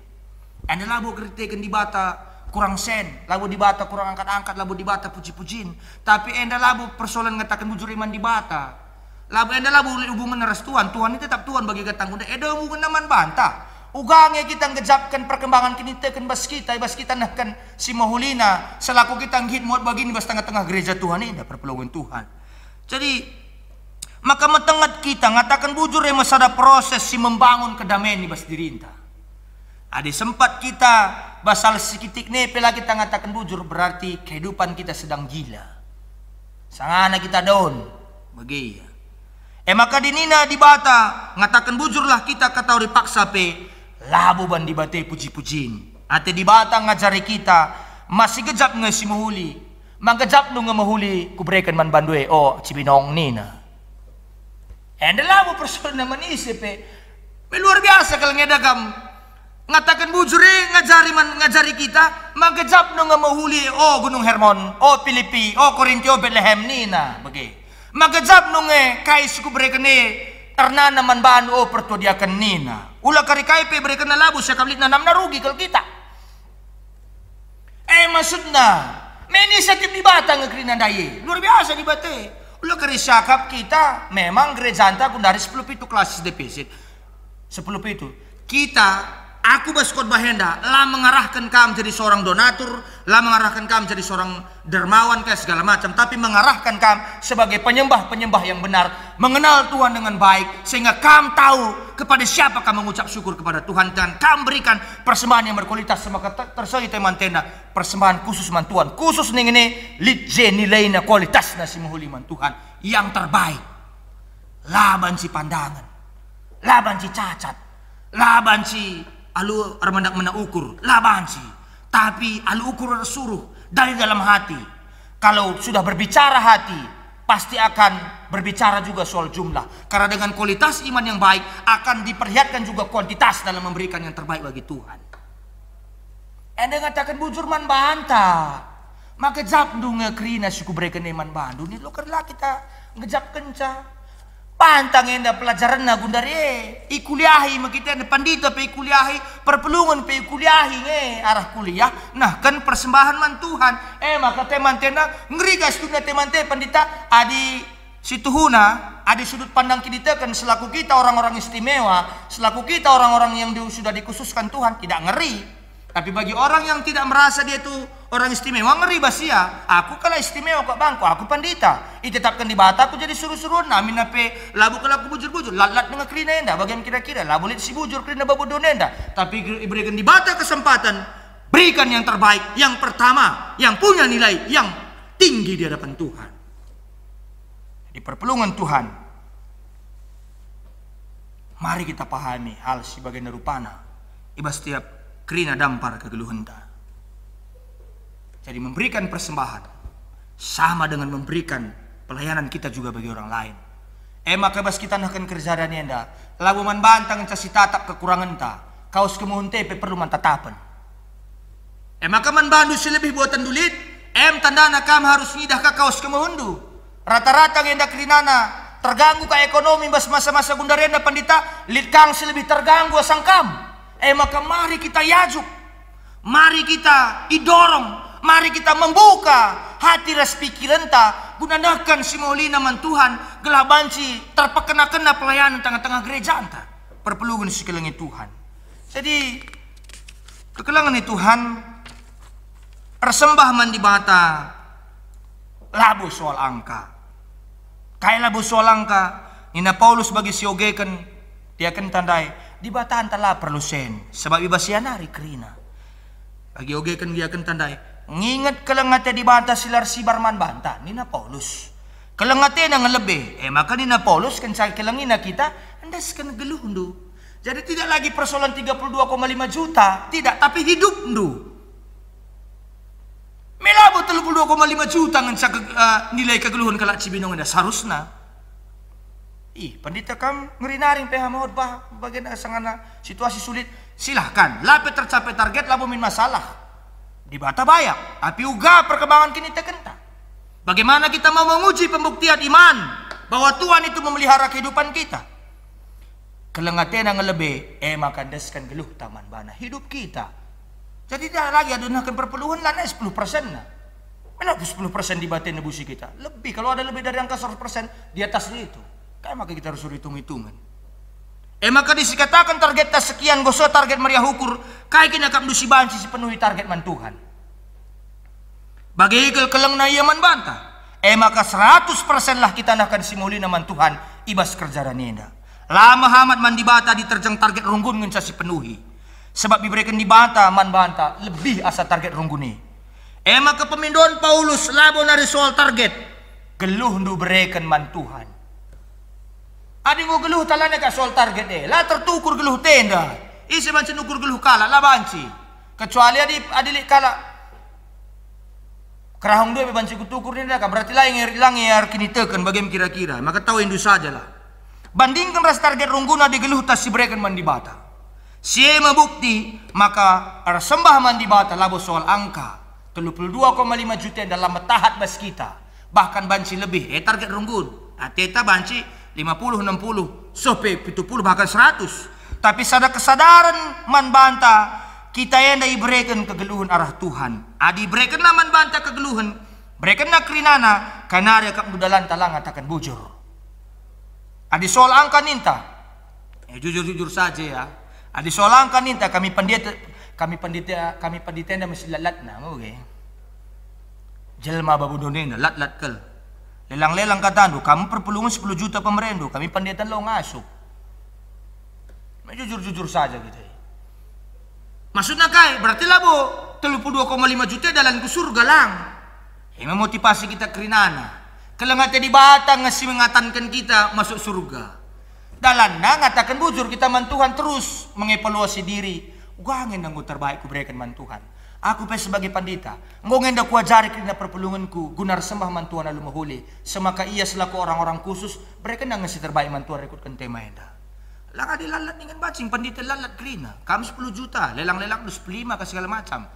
Anda labu kritikan di Bata kurang sen, labu di Bata kurang angkat-angkat, labu di Bata puji-pujin. Tapi anda labu persoalan ngatakan bujur iman di Bata. Labu anda labu hubungan neras Tuhan, Tuhan itu tetap Tuhan bagi ketang kuda. Ada hubungan naman bantah. Ugangnya kita ngejapkan perkembangan kita kan bas kita nahkan si mahulina selaku kita ngihit muat begini bas tengah-tengah gereja Tuhan ini perpelongan Tuhan. Jadi maka metengat kita ngatakan bujur ya masada proses si membangun kedamaian di bas dirinta. Ada sempat kita basal sekitik nepela kita ngatakan bujur berarti kehidupan kita sedang gila. Sangana kita down bagi ya. Maka dinina di Bata ngatakan bujurlah kita kata ori paksa pe labu ban di bate puji-pujin. Ate di Bata ngajari kita masih gejap nge si mahuli. Manggejap nu nge mahuli kubrekan man bandue cibinong nina. Ende labu persoalan naman isip luar biasa kalau ngedagam ngatakan bujure ngajari kita manggejap nu nge mahuli Gunung Hermon, Pilipi, Korintio, Bethlehem nina bagi. Manggejap nu nge kais kubrekan karena naman baan pertudiakan nina. Ulah karikai pe berikan na labu siya kablit na narugi kalau kita. Maksudnya menisatip di Bata ngekrinan daye. Luar biasa di bate. Ulah kari syakap kita memang gerejanta kung dari 10 pitu klasis defisit. 10 pitu. Kita aku baskot bahenda lah mengarahkan kamu jadi seorang donatur, lah mengarahkan kamu jadi seorang dermawan kayak segala macam, tapi mengarahkan kamu sebagai penyembah-penyembah yang benar, mengenal Tuhan dengan baik sehingga kamu tahu kepada siapa kamu mengucap syukur kepada Tuhan dan kamu berikan persembahan yang berkualitas maka tersebut teman tenda persembahan khusus man Tuhan, khusus nih ini litje nilainya kualitas nasi muhuli man Tuhan yang terbaik. Laban si pandangan, laban si cacat, laban si alu armandak mena ukur labansi, tapi alu ukur suruh dari dalam hati. Kalau sudah berbicara hati pasti akan berbicara juga soal jumlah, karena dengan kualitas iman yang baik akan diperlihatkan juga kuantitas dalam memberikan yang terbaik bagi Tuhan. Anda ngatakan bujur man bantah maka jap dunga krina suku berikan iman bandu ni lo kerla kita ngejap kenca pantang enda pelajaran na gundari ikuliahi makita enda pandita pe ikuliahi perpelungan pe ikuliahi arah kuliah nah kan persembahan man Tuhan maka teman tenda ngeri gas dunia teman te pandita adi situhuna adi sudut pandang kita kan selaku kita orang-orang istimewa, selaku kita orang-orang yang sudah dikhususkan Tuhan tidak ngeri. Tapi bagi orang yang tidak merasa dia itu orang istimewa ngeri basia. Aku kalah istimewa kok bangku, aku pandita. Ditetapkan di Bata aku jadi suruh-suruh namin nape labu kalau aku bujur-bujur lat dengan krina enda. Bagaimana kira-kira labu lit si bujur krina babu donenda. Tapi berikan di Bata kesempatan berikan yang terbaik, yang pertama, yang punya nilai yang tinggi di hadapan Tuhan. Di perpelungan Tuhan, mari kita pahami hal sebagai nerupana. Iba setiap krina dampar kegeluhenta. Jadi memberikan persembahan sama dengan memberikan pelayanan kita juga bagi orang lain. Maka bas kita nakkan kerjaan enda labu man bantang casi tatap kekurangan ta kaos kemuhunte pe perlu man tatapan. Maka man bandu silebih buatan dulit tanda nakam harus ngidah ka kaos kemuhundu. Rata-rata ngenda krinana terganggu ka ekonomi bas masa-masa gundarenda pandita litkang silebih terganggu asangkam. Maka mari kita yajuk, mari kita idorong, mari kita membuka hati ras pikiran ta gunanakan si maulina man Tuhan gelabanci terpekena-kena pelayanan tengah-tengah gereja anta perpelungan si kelengi Tuhan. Jadi kekelangan Tuhan persembah man di Bata labu soal angka kayak labu soal angka Nina Paulus bagi siogekan dia akan tandai di Bata antala perlu sen sebab ibasian hari krina bagi oge kan dia akan tandai nginget kelengate di Bata silar si barman banta Nina Paulus kelengate nang lebih maka Nina Paulus kan saya kelengina kita andas kan geluh ndu jadi tidak lagi persoalan 32,5 juta tidak tapi hidup ndu melabu 32,5 juta ngan nilai kegeluhan kalak cibinong anda sarusna pandita kam ngerinaring PH mahod bah bagian sangana situasi sulit silahkan lape tercapai target labu min masalah di Bata bayak tapi uga perkembangan kini tekenta Bagaimana kita mau menguji pembuktian iman bahwa Tuhan itu memelihara kehidupan kita? Kelengaten yang lebih, maka deskan geluh taman bana hidup kita. Jadi tidak lagi ada perpuluhan lana 10%. Mana 10% di batin nebusi kita? Lebih, kalau ada lebih dari angka 100% di atas itu. Kayak maka kita harus hitung-hitungan. Maka disikatakan target tas sekian, goso target Maria Hukur, kayak kina kam dusi banci si penuhi target man Tuhan. Bagi keleng na iya man banta. Maka 100% lah kita akan simuli naman Tuhan ibas kerja nenda. Lama hamat man dibata diterjang target runggun ngan si penuhi. Sebab diberikan dibata man banta lebih asa target rungguni. Maka pemindoan Paulus labo nari soal target. Geluh ndu berikan man Tuhan. Adi ngo geluh talana ka soal target la tertukur geluh tenda. Isi banci nukur geluh kala la banci. Kecuali adi kala kerahong dua banci kutukur ni dah, berarti lang yang kini tekan bagaimana kira-kira. Maka tahu indu saja lah. Bandingkan ras target rungguna di geluh tas si berikan mandi bata. Siema bukti maka sembah mandi bata labo soal angka 32,5 juta dalam metahat bas kita. Bahkan banci lebih target runggun. Teta banci 50, 60, sope 70 bahkan 100. Tapi sada kesadaran man banta kita yang diberikan kegeluhan arah Tuhan. Adi berikan man banta kegeluhan, berikan na krinana kanarya kap budalan talang atakan bujur. Adi soal angka ninta. Jujur-jujur saja ya. Adi soal angka ninta kami pendeta mesti lalat na, okay? Jelma babudonena lat kel. Lelang-lelang katandu, kamu perpulungan 10 juta pemerendo, kami pendeta lo ngasuk. Jujur-jujur saja gitu. Maksudnya kai, berarti labo 32,5 juta dalam ke surga lang. Memotivasi kita kerinana. Kelengate di batang ngasih mengatankan kita masuk surga. Dalanda ngatakan bujur kita man Tuhan terus mengevaluasi diri. Gangin nang terbaik ku berikan man Tuhan. Aku sebagai pandita, ngongen dah ku ajari kerana perpulunganku gunar sembah man Tuhan lalu mahuli. Semaka ia selaku orang-orang khusus berikan nang ngasih terbaik man Tuhan rekutkan tema enda. Lang ada lalat dengan bacing pandita lalat kerina. Kami 10 juta, lelang-lelang 25 ke segala macam.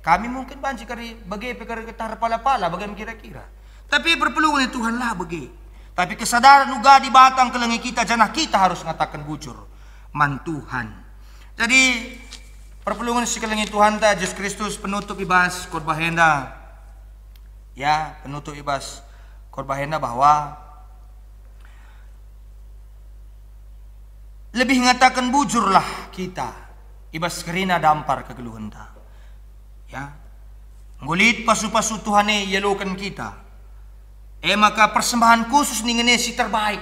Kami mungkin banci kari bagi perkara ketar pala-pala bagaimana kira-kira. Tapi perpulungan Tuhan lah bagi. Tapi kesadaran uga di batang kelengi kita janah kita harus ngatakan bujur man Tuhan. Jadi perpulungan si kelengi Tuhan ta Yesus Kristus penutup ibas korbahenda. Ya, penutup ibas korbahenda bahwa lebih ngatakan bujurlah kita ibas kerina dampar kegeluhan ta. Ya. Ngulit pasu-pasu Tuhane yelukan kita. Maka persembahan khusus nih si terbaik.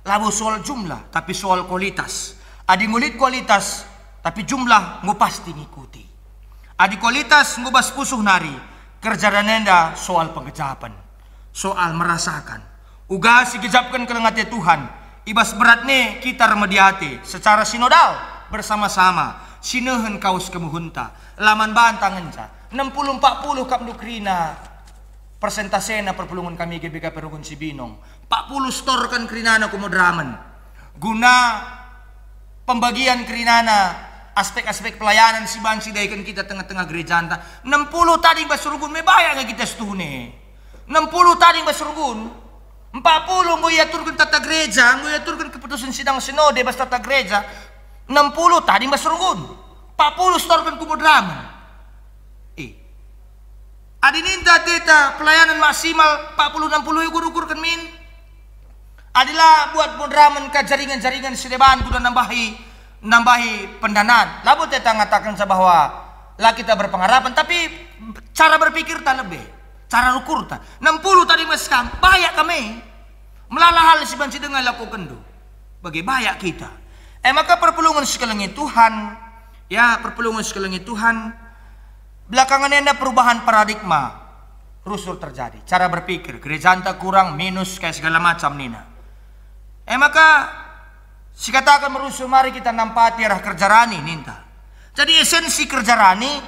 Lalu soal jumlah tapi soal kualitas. Adi ngulit kualitas tapi jumlah ngu pasti ngikuti. Adi kualitas ngu bas pusuh nari. Kerja danenda soal pengejapan. Soal merasakan. Uga si gejapkan kelengate Tuhan. Ibas berat nih kita remediati secara sinodal bersama-sama. Sinehen kaus kemuhunta. Laman bantangan ca. 60-40 kap nukrina. Persentasena perpulungan kami GBK Perugun Sibinong. 40 store kan krinana kumodraman. Guna pembagian krinana aspek-aspek pelayanan si bansi daikan kita tengah-tengah gereja anta. 60 tadi basurgun me bayar nga kita setune. 60 tadi basurgun. 40 mo iaturkan tata gereja, mo iaturkan keputusan sidang sinode bas tata gereja. 60 tadi basurgun. 40 store kan kumodraman. Adininta teta pelayanan maksimal 40-60 ukur-ukur kan min. Adilah buat modraman ke jaringan-jaringan sedeban kuda nambahi pendanaan. Lalu teta ngatakan bahwa lah kita berpengharapan tapi cara berpikir tak lebih. Cara ukur tak. 60 tadi meskam bayak kami. Melalah hal si banci dengan lakukan do. Bagi bayak kita. Maka perpulungan sekeliling Tuhan. Ya perpulungan sekeliling Tuhan. Belakangan ini perubahan paradigma rusur terjadi. Cara berpikir, gereja anta kurang, minus, kayak segala macam nina. Maka si katakan merusur mari kita nampati arah kerja rani ninta. Jadi esensi kerja rani,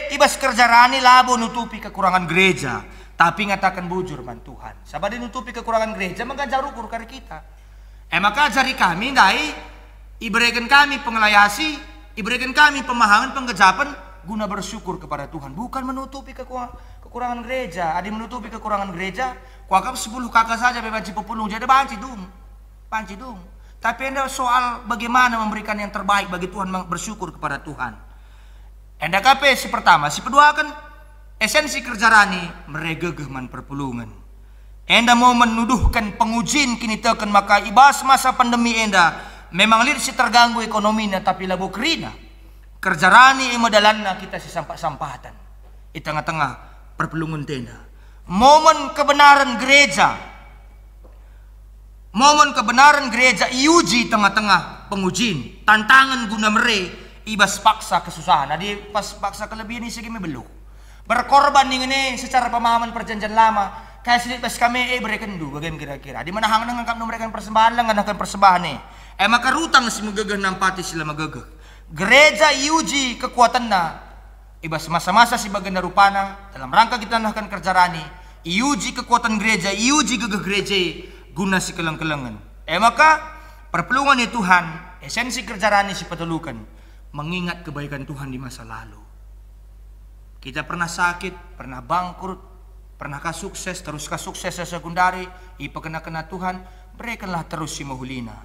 ibas kerja rani labo nutupi kekurangan gereja. Tapi ngatakan bujur man Tuhan. Sabadi nutupi kekurangan gereja, maka jauh ukur kari kita. Maka jari kami, dai, iberikan kami pengelayasi, iberikan kami pemahaman, penggejapan, guna bersyukur kepada Tuhan, bukan menutupi kekurangan kekurangan gereja, ada menutupi kekurangan gereja. Kuanggap 10 kakak saja bebanci pepulung, jadi banci dong. Tapi anda soal bagaimana memberikan yang terbaik bagi Tuhan, bersyukur kepada Tuhan. Anda kape si pertama, si kedua kan esensi kerja rani meregegeh man perpulungan. Anda mau menuduhkan pengujin kini tekan maka ibas masa pandemi enda memang lihat si terganggu ekonominya tapi labu kerina. Kerja rani modalanna kita si sampah-sampahatan. Di tengah-tengah perpulungan tenda. Momen kebenaran gereja iuji tengah-tengah pengujin. Tantangan guna mere ibas paksa kesusahan. Jadi pas paksa kelebihan ini segini belum. Berkorban ini secara pemahaman perjanjian lama. Kayak sedikit pas kami berikan dulu bagaimana kira-kira. Di mana hang dengan kami memberikan persembahan lah ngadakan persembahan nih. Maka rutang si megegeh nampati sila megegeh. Gereja iuji kekuatannya. Ibas masa-masa si bagian rupana dalam rangka kita melakukan kerja rani. Iuji kekuatan gereja, iuji gegeh gereja guna si keleng-kelengan. Maka perpelungan Tuhan, esensi kerja rani si petulukan mengingat kebaikan Tuhan di masa lalu. Kita pernah sakit, pernah bangkrut, pernah sukses, terus sukses sekundari, kena Tuhan, berikanlah terus si mahulina.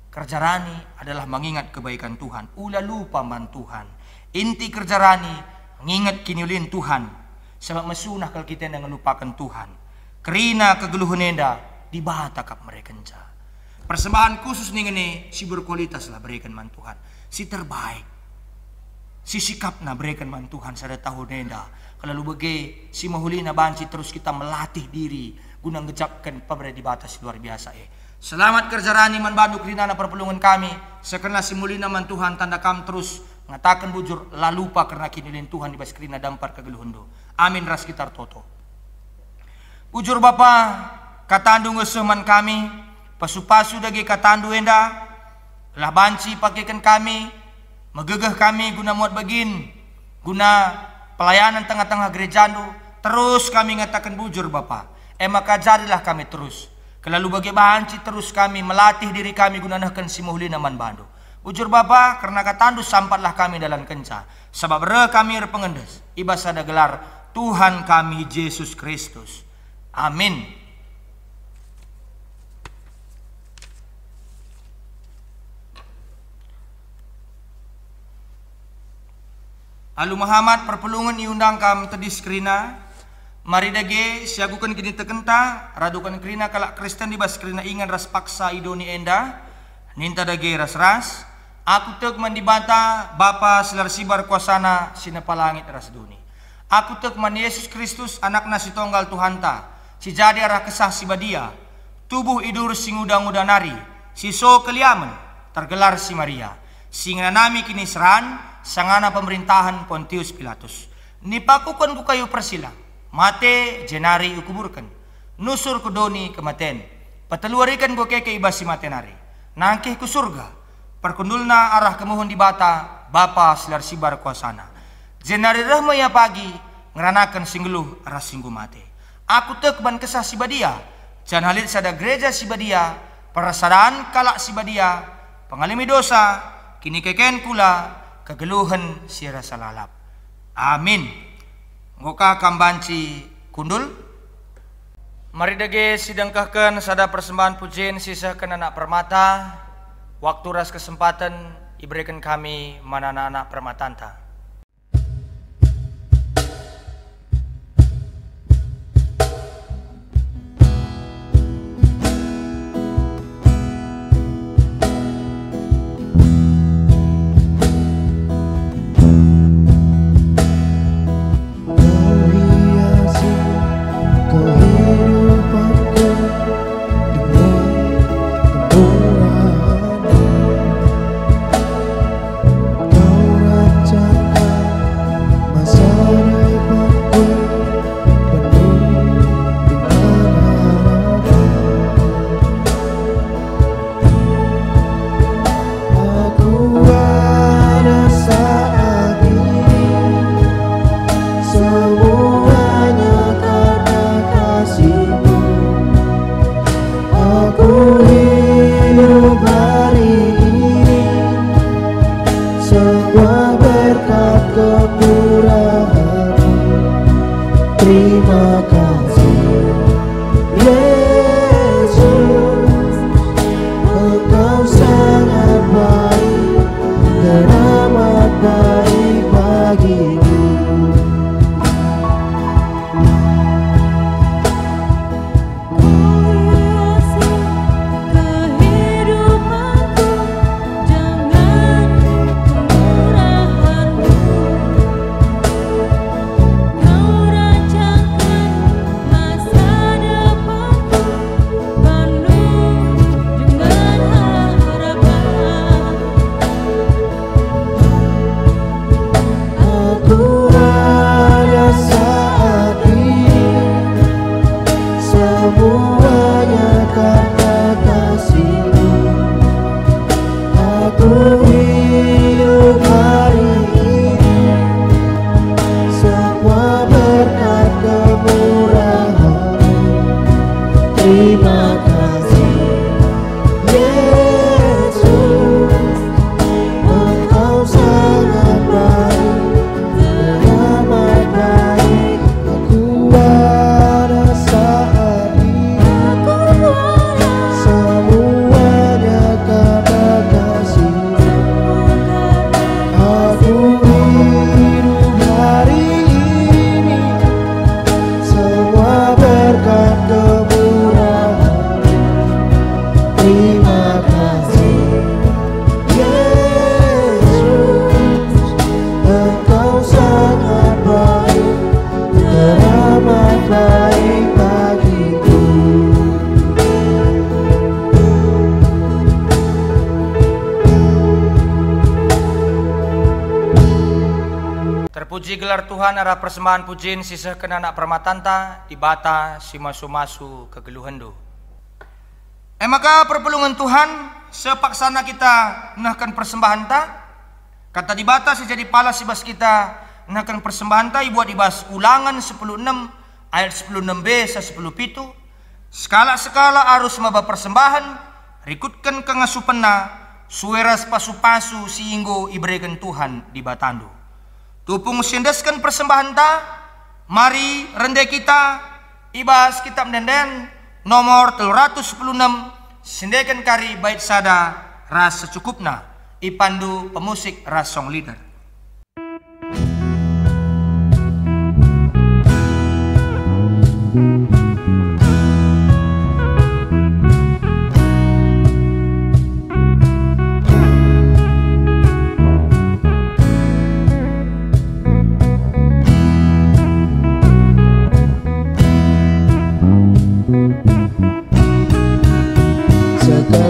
Kerja rani adalah mengingat kebaikan Tuhan, ulah lupa man Tuhan. Inti kerja rani mengingat kiniulin Tuhan. Sebab mesunah kalau kita yang melupakan Tuhan. Kerina kegeluhan enda dibahata kap mereka. Persembahan khusus ini si berkualitas lah berikan man Tuhan. Si terbaik. Si sikapna berikan man Tuhan sada tahun enda. Kalau lu bagi si mahulina banci terus kita melatih diri guna ngejapkan pemberi di batas luar biasa. Selamat kerja rani man bandu kerinana perpulungan kami. Sekenlah si mulina man Tuhan tanda kam terus ngatakan bujur lalupa karena kinilin Tuhan di bas kerina dampar kegeluhundo. Amin ras kitar toto. Bujur Bapa katandu ngeseman kami pasu-pasu dagi katandu enda lah banci pakaikan kami megegeh kami guna muat bagin guna pelayanan tengah-tengah gerejandu terus kami ngatakan bujur Bapa. Maka jadilah kami terus kelalu bagi banci terus kami melatih diri kami guna nahkan si muhlina man bandu. Bujur Bapa karena katandu sampatlah kami dalam kenca sebab re kami repengendes ibas ada gelar Tuhan kami Yesus Kristus. Amin. Alu Muhammad perpulungan iundang kam tadi skrina. Mari dage siagukan kini tekenta radukan krina kalak Kristen di bas krina ingan ras paksa idoni enda. Ninta dage ras-ras. Aku tek mandibata Bapa selar sibar kuasana sinapalangit ras duni. Aku tek man Yesus Kristus anakna si tonggal Tuhanta. Si jadi arah kesah si badia. Tubuh idur sing udang-udanari. Si so keliaman tergelar si Maria. Sing nami kini seran sangana pemerintahan Pontius Pilatus. Nipakukan ku kayu persilang. Mate jenari ukuburkan. Nusur kudoni kematen. Pateluarikan ku keke ibas si matenari. Nangkih ku surga. Perkundulna arah kemuhun di bata Bapa selar sibar kuasana. Jenari rahmaya pagi ngeranakan singgeluh arah singgu mate. Aku tekban kesah si badia. Jan halit sada gereja si badia. Perasaan kalak si badia. Pengalami dosa. Kini keken kula kegeluhan si rasa lalap. Amin. Ngoka kambanci kundul. Mari dage sidangkahkan sada persembahan pujian sisakan anak permata. Waktu ras kesempatan diberikan kami mana anak permatanta. Semua berkat kemurahan-Mu. Terima kasih Yesus, Engkau sangat baik, teramat baik bagiku. Terima kasih Yesus, Engkau sangat baik, teramat baik. Aku ada saat ini, semuanya karena kasih-Mu. Aku hidup hari ini, semua berkat kemurahan. Terima kasih Yesus, Engkau sangat baik, teramat baik bagiku. Terpuji gelar Tuhan arah persembahan pujian sisa kena anak permatanta di bata si masu-masu kegeluhendu. Maka perpulungan Tuhan sepaksana kita nahkan persembahan ta kata di bata sejadi pala sibas kita nahkan persembahan ta ibuat ibas Ulangan 10:6 ayat 10:6b sa 10:7 skala-skala arus maba persembahan rikutkan kengasupenna sueras pasu-pasu siinggo iberikan Tuhan di batandu. Tupung sindeskan persembahan ta, mari rende kita ibas kitab denden nomor 316 sindekan kari bait sada ras secukupna ipandu pemusik ras song leader.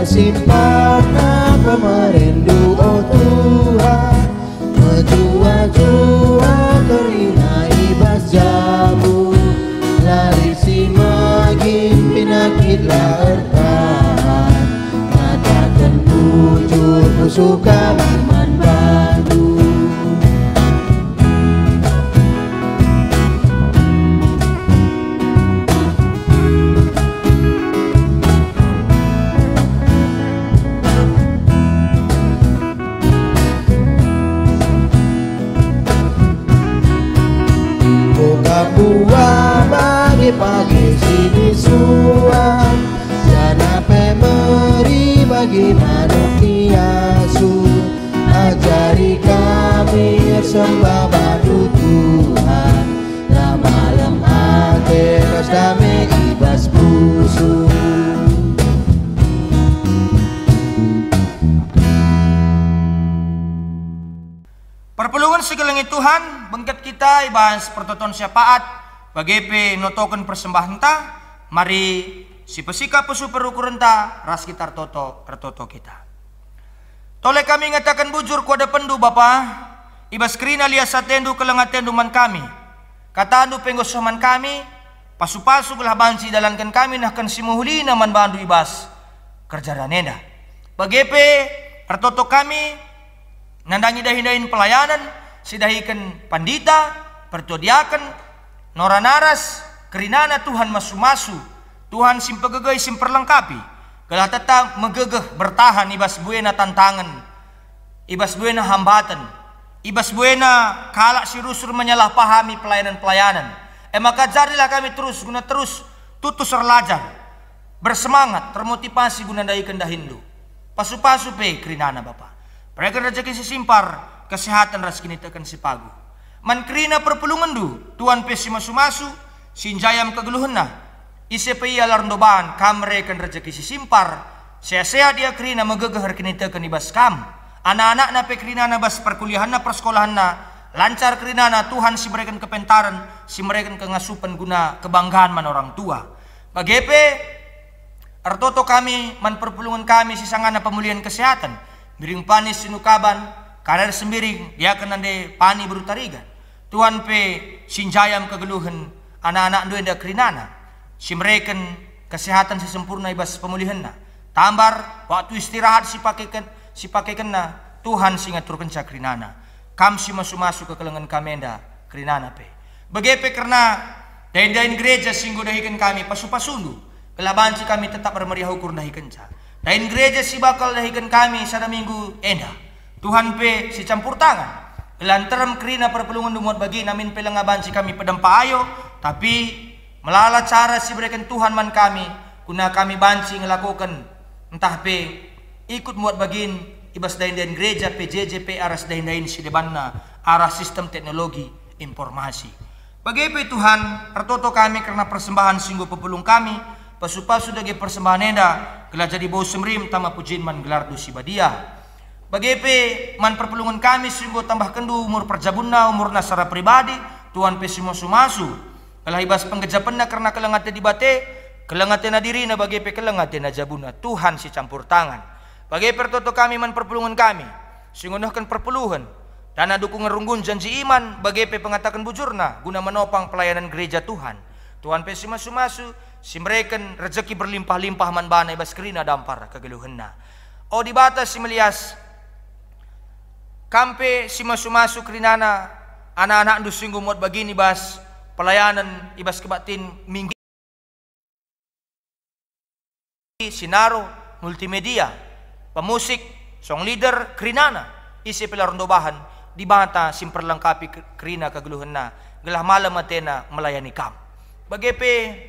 Simpanan pemerindu, oh Tuhan, menjua-jua kerina ibas jamu, lari si magin pinakit laertan, katakan bujur musuka iman bandu. Buah pagi-pagi sini suam, jana pemeri bagaimana kiasu, ajari kami sembah badu Tuhan, dan malam akhir kas damai ibas busu. Perpulungan segelingi Tuhan bengket kita ibas pertoton syafaat bagepe notoken persembahan ta mari si pesika pesu perukuran ta ras kita toto kita. Toleh kami ngatakan bujur kuada pendu Bapa ibas krina lias satendu kelengatendu man kami katandu penggosoman kami pasu-pasu gelah bansi dalankan kami nahkan simuhulina man bandu ibas kerja danenda bagepe pertoto kami nandangi dahin-dahin pelayanan, sidahikan pandita, pertodiakan, noranaras, kerinana Tuhan masu-masu, Tuhan simpegegei simperlengkapi, gelah tetap megegeh bertahan ibas buena tantangan, ibas buena hambatan, ibas buena kalak si rusur menyalahpahami pelayanan-pelayanan, maka jadilah kami terus guna terus tutus serlajar, bersemangat, termotivasi guna dai kenda Hindu. Pasu-pasu pe krinana Bapa. Mereka rezeki sisimpar, kesehatan ras kini tekan si pagu. Man krina perpulungan du, Tuhan pe si masu-masu, sinjayam kegeluhenna. Ise pe ia larndoban, kam rekan rezeki sisimpar, sea-sea dia krina megegeh kini tekan ibas kam. Anak-anak na pe krinana bas perkuliahan na persekolahan na, lancar kerinana Tuhan si mereka kepentaran, si mereka kengasupan guna kebanggaan man orang tua. Bagepe artoto kami man perpulungan kami si sangana pemulihan kesehatan, biring panis sinukaban, karir sembiring dia kena de pani berutarigan. Tuhan pe sinjayam kegeluhan anak-anak duenda kerinana, si mereka kesehatan sesempurna ibas pemulihan na. Tambar waktu istirahat si pakai kena Tuhan si ngatur kenca kerinana. Kam si masuk ke kelengan kamenda kerinana pe. Begepe karena dain gereja singgo dahikan kami pasu-pasundu. Kelaban si kami tetap bermeriah ukur dahikan ca. Dain gereja si bakal dahikan kami sada minggu enda. Tuhan pe si campur tangan. Lantaran kerina perpulungan dumot bagi namin pelengaban si kami pedempa ayo. Tapi melala cara si berikan Tuhan man kami. Kuna kami banci ngelakukan entah pe ikut muat bagin ibas dain gereja PJJP aras dain si debanna arah sistem teknologi informasi. Bagaimana Tuhan artoto kami karena persembahan singgo pepulung kami pasu-pasu dagi persembahan enda gelar jadi bau semrim tama pujin man gelar du sibadia. Bagaimana man perpulungan kami singgo tambah kendu umur perjabunna umur nasara pribadi Tuhan pesimo sumasu kalah ibas penggejapenna karena kelengatnya dibate kelengatnya diri na bagaimana kelengatnya jabuna Tuhan si campur tangan. Bagai pertoto kami man perpulungan kami, singunahkan perpuluhan, dana dukungan runggun janji iman, bagai pengatakan bujurna, guna menopang pelayanan gereja Tuhan. Tuhan pe si masu-masu, si mereken rezeki berlimpah-limpah man bana ibas kerina dampar kegeluhenna. O di batas si melias, kampe si masu-masu kerinana, anak-anak ndu singgu muat bagini bas pelayanan ibas kebatin minggu sinaro multimedia. Pemusik, song leader, kerinana, isi pelarun dobahan, di bata simperlengkapi kerina kegeluhenna, gelah malam matena melayani kam. Bagepe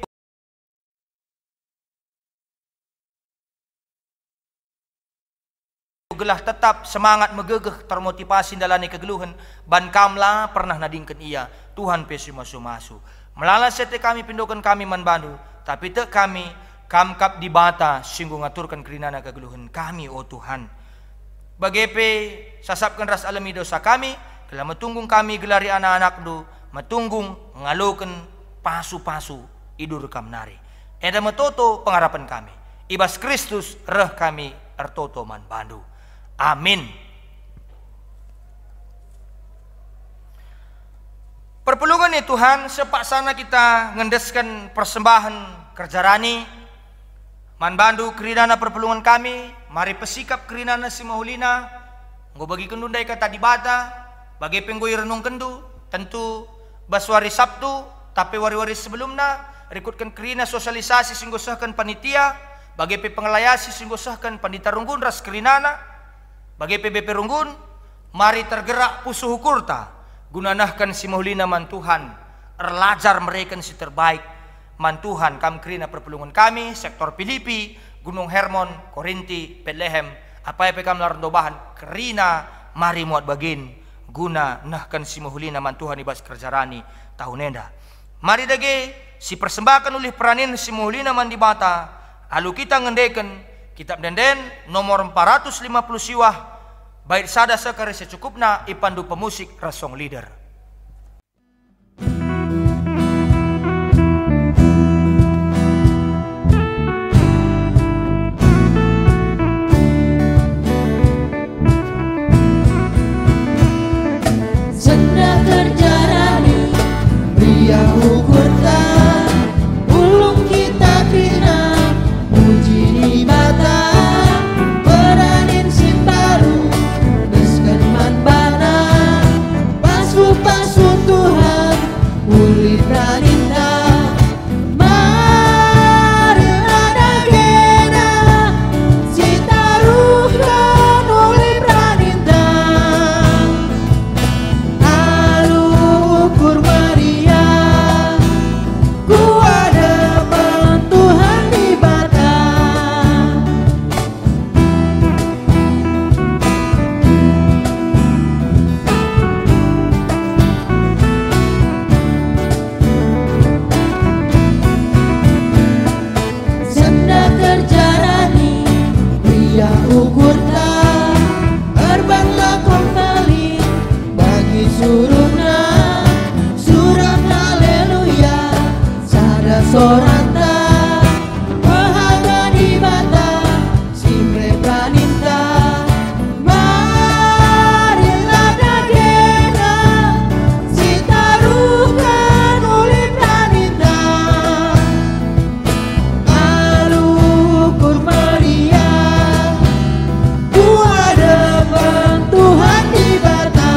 gelah tetap semangat megegeh termotivasi dalani kegeluhan, ban kamla pernah nadingkan ia, Tuhan pesi masu-masu. Melala sete kami pindokan kami man bandu, tapi te kami kamkap di bata singgung ngaturkan kerinana kegeluhan kami oh Tuhan. Bagepe sasapkan ras alami dosa kami, kala metunggung kami gelari anak-anak do, metunggung ngalukan pasu-pasu idur kam nari. Eda metoto pengharapan kami. Ibas Kristus reh kami ertoto man bandu. Amin. Perpulungan nih Tuhan, sepaksana kita ngendeskan persembahan kerjarani man bandu kerinana perpulungan kami, mari pesikap kerinana si mahulina, ngo bagi kendundai kata di bata, bagi penggoi renung kendu, tentu baswari Sabtu, tapi wari-wari sebelumnya, rekutkan kerina sosialisasi singgo sahkan panitia, bagi pengelayasi singgo sahkan pandita runggun ras kerinana, bagi PBP runggun, mari tergerak pusuh hukurta, gunanahkan si mahulina man Tuhan, erlajar mereka si terbaik, man Tuhan kam kerina perpulungan kami sektor Filipi, Gunung Hermon, Korinti, Bethlehem, apa yang kam lardobahan kerina mari muat bagin guna nahkan si mahulina man Tuhan ibas kerjarani tahun enda. Mari dage si persembahkan oleh peranin si mahulina man di bata, lalu kita ngendeken kitab denden nomor 450 siwah baik sada sekare secukupna ipandu pemusik rasong leader. Ulung kita kena uji di bata, peranin simbaru deskan man bana, pasu-pasu Tuhan uli praninda, mari ada gena si taruhkan uli praninda, alu ukur Maria suruna surat haleluya sada soranta bahagia di mata simre praninta marilah dagena si taruhkan oleh praninta alukur Maria Tuhan depan Tuhan di bata.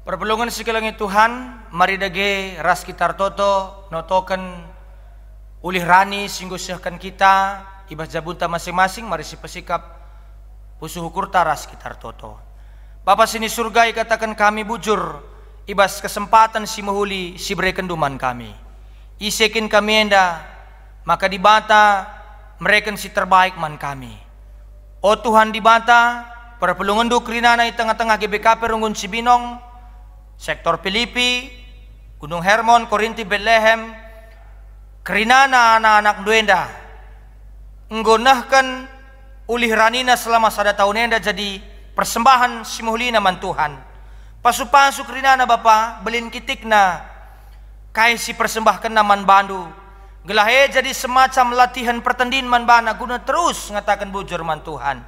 Perpelungan sekelangit Tuhan, mari dage ras kitar toto notoken ulih rani singgo sehkan kita ibas jabunta masing-masing mari si pesikap pusuh ukur taras kitar toto. Bapa sini surga katakan kami bujur ibas kesempatan si mahuli si berikan duman kami. Isekin kami enda maka dibata mereka si terbaik man kami. O Tuhan dibata perpelungan dukrinana di tengah-tengah GBKP Runggun Cibinong sektor Filipi, Gunung Hermon, Korinti, Bethlehem, kerinana anak-anak duenda, nggonahkan ulih ranina selama sada tahun enda jadi persembahan si muhlina man Tuhan. Pasu-pasu kerinana Bapa, belin kitikna, kai si persembahkan naman bandu, gelahe jadi semacam latihan pertandin man bana, guna terus ngatakan bujur man Tuhan.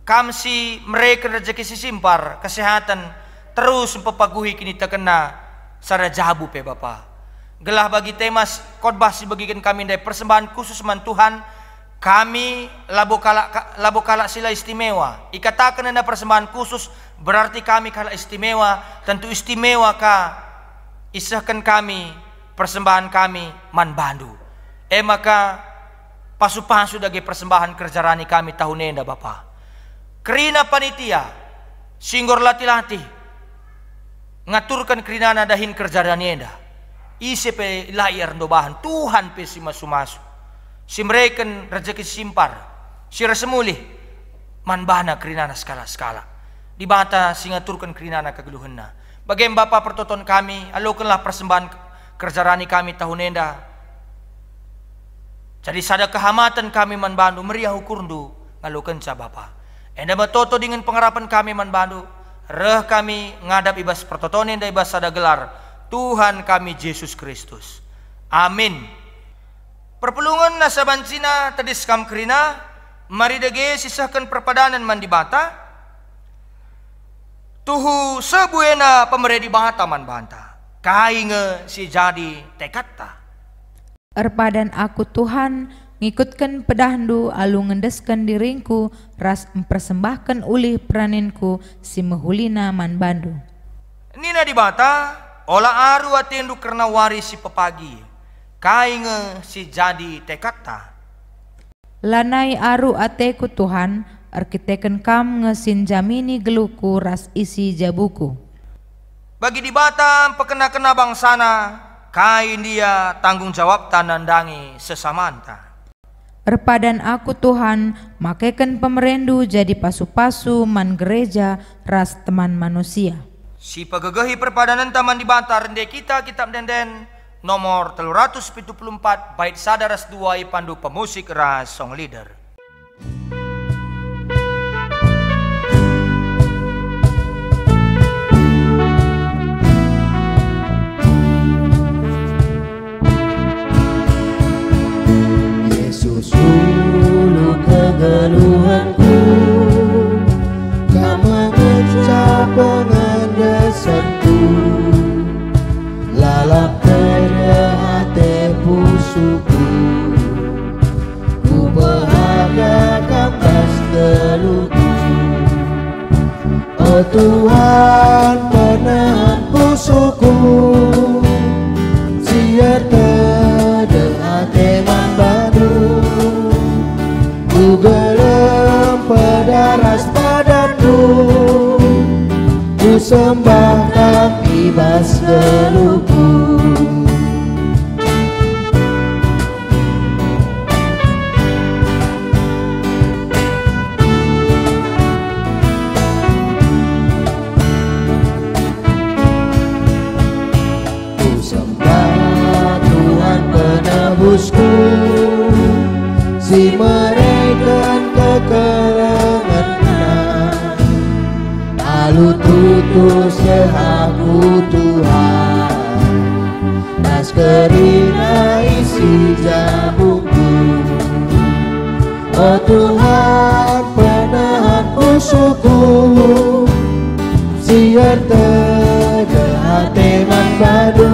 Kam si mereka rezeki si simpar, kesehatan, terus mempepaguhi kini terkena sada jabu pe Bapa. Gelah bagi temas khotbah si bagikan kami dari persembahan khusus man Tuhan, kami labo kala sila istimewa. Ikatakan anda persembahan khusus berarti kami kala istimewa, tentu istimewa ka isahkan kami persembahan kami man bandu. Maka pasu-pasu dagi persembahan kerjarani kami tahun enda Bapa. Kerina panitia singgor latih-latih ngaturkan kerinana dahin kerjaan enda isi pe layar dobahan Tuhan pe si masu-masu si mereken rezeki simpar si resemulih manbana kerinana skala-skala dibata si ngaturkan kerinana kegeluhenna bagaimana Bapa pertoton kami alukanlah persembahan kerjarani kami tahun enda jadi sada kehamatan kami manbandu meriah ukurndu ngalukan ca Bapa enda batoto dengan pengharapan kami manbandu reh kami ngadap ibas pertotonin dan ibas sada gelar Tuhan kami Yesus Kristus. Amin. Perpelungan nasabancina tadis kam kerina mari dage sisahkan perpadanan man di bata tuhu sebuena pemere di bata man banta kainge si jadi tekata erpadan aku Tuhan ngikutkan pedahndu alu ngendeskan diringku ras mempersembahkan ulih praninku si mehulina man bandu. Nina dibata olah aru atendu karena waris si pepagi kainge si jadi tekata. Lanai aru ateku Tuhan arkiteken kam ngesin jamini geluku ras isi jabuku. Bagi dibata pekena-kena bangsana kain dia tanggung jawab tanandangi sesamanta. Erpadan aku Tuhan, makaikan pemerendu jadi pasu-pasu man gereja ras teman manusia. Si pegegehi perpadanan taman di Bantar rende kita kitab denden nomor 374 bait sadaras 2 pandu pemusik ras song leader. Ulu kegeluhanku kau mengecap pengendesanku lalap pada hati pusuku ku bahagia kampas geluku oh Tuhan penahan pusuku siar tada hati membadu gelem pada ras badanku ku sembahkan ibas geluku ku sembah Tuhan penebusku si mereka Kudusnya aku Tuhan, tas kerina isi jamuku. Oh Tuhan, penahan musuhku, siar tegak hati man padu.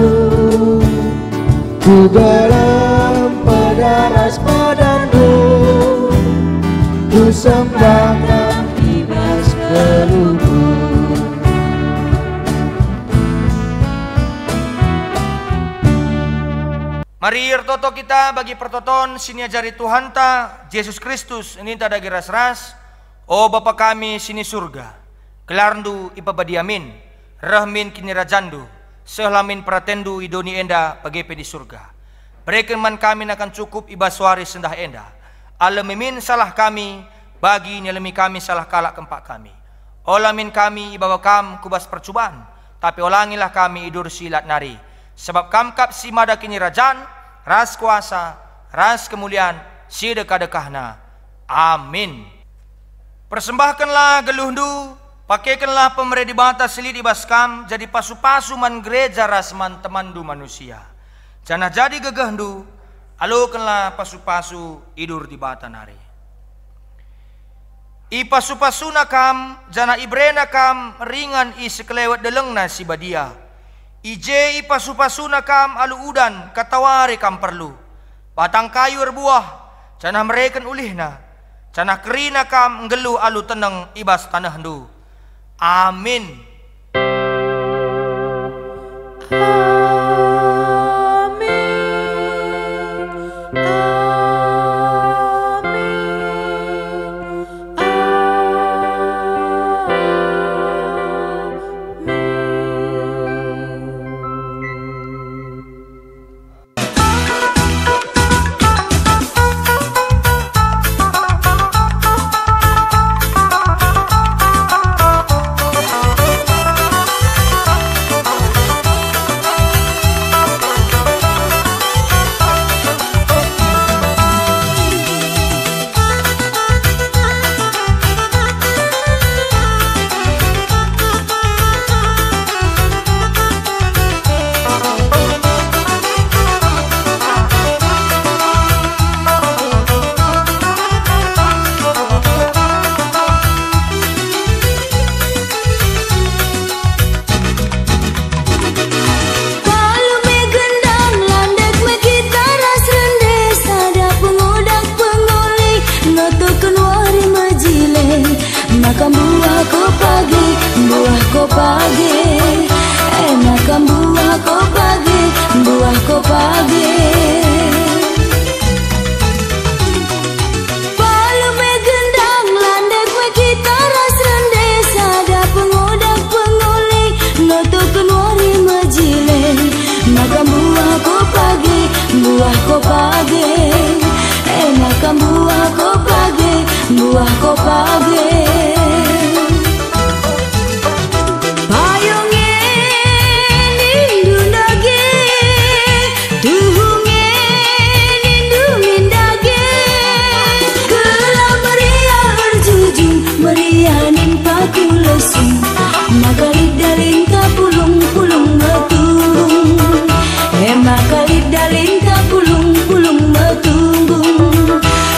Ku dalam pedaras padanmu, ku sembahkan ibas keluhku. Mari ertoto kita bagi pertoton sini ajari Tuhan ta Yesus Kristus ini tada geras-ras. O Bapa kami sini surga, kelarndu ipabadiamin, rahmin kini rajandu, sehlamin pratendu idoni enda pagepe di surga. Berikan man kami akan cukup ibaswari sendah enda. Alamimin salah kami, bagi nyelemi kami salah kalak kempak kami. Olamin kami ibawa kam kubas percubaan, tapi olangilah kami idur silat nari. Sebab kamkap si mada kini rajan, ras kuasa, ras kemuliaan, si dekah-dekahna. Amin. Persembahkanlah geluhndu, pakaikanlah pemeredi bata silid ibaskam, jadi pasu-pasu man gereja rasman temandu manusia. Janah jadi gegahndu, alukanlah pasu-pasu idur di bata nari. I pasu-pasu nakam, jana ibrena kam ringan i sekelewat delengna si badia. Ije i pasu-pasu nakam alu udan katawari kam perlu. Batang kayu erbuah, jana mereken ulihna. Jana kerina kam ngelu alu teneng ibas tanah ndu. Amin.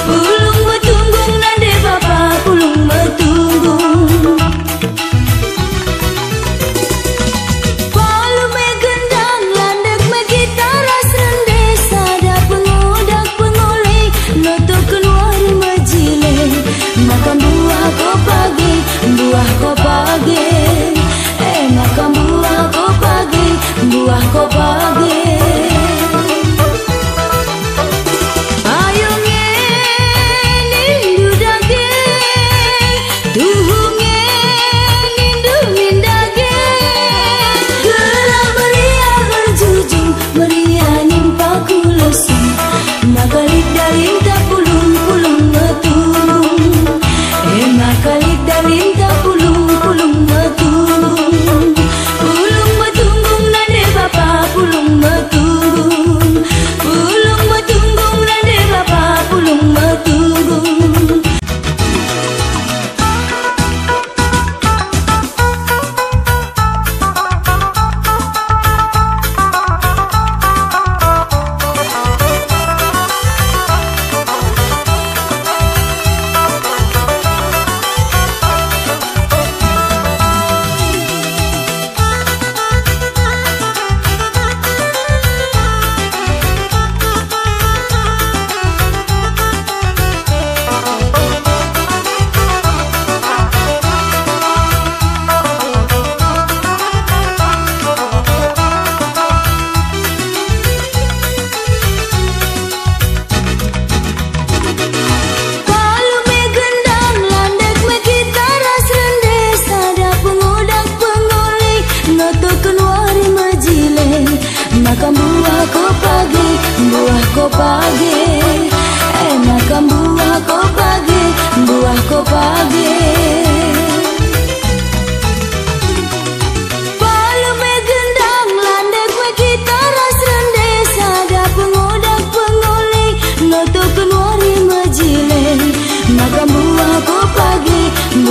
Pulung betunggung nande bapa pulung betunggung.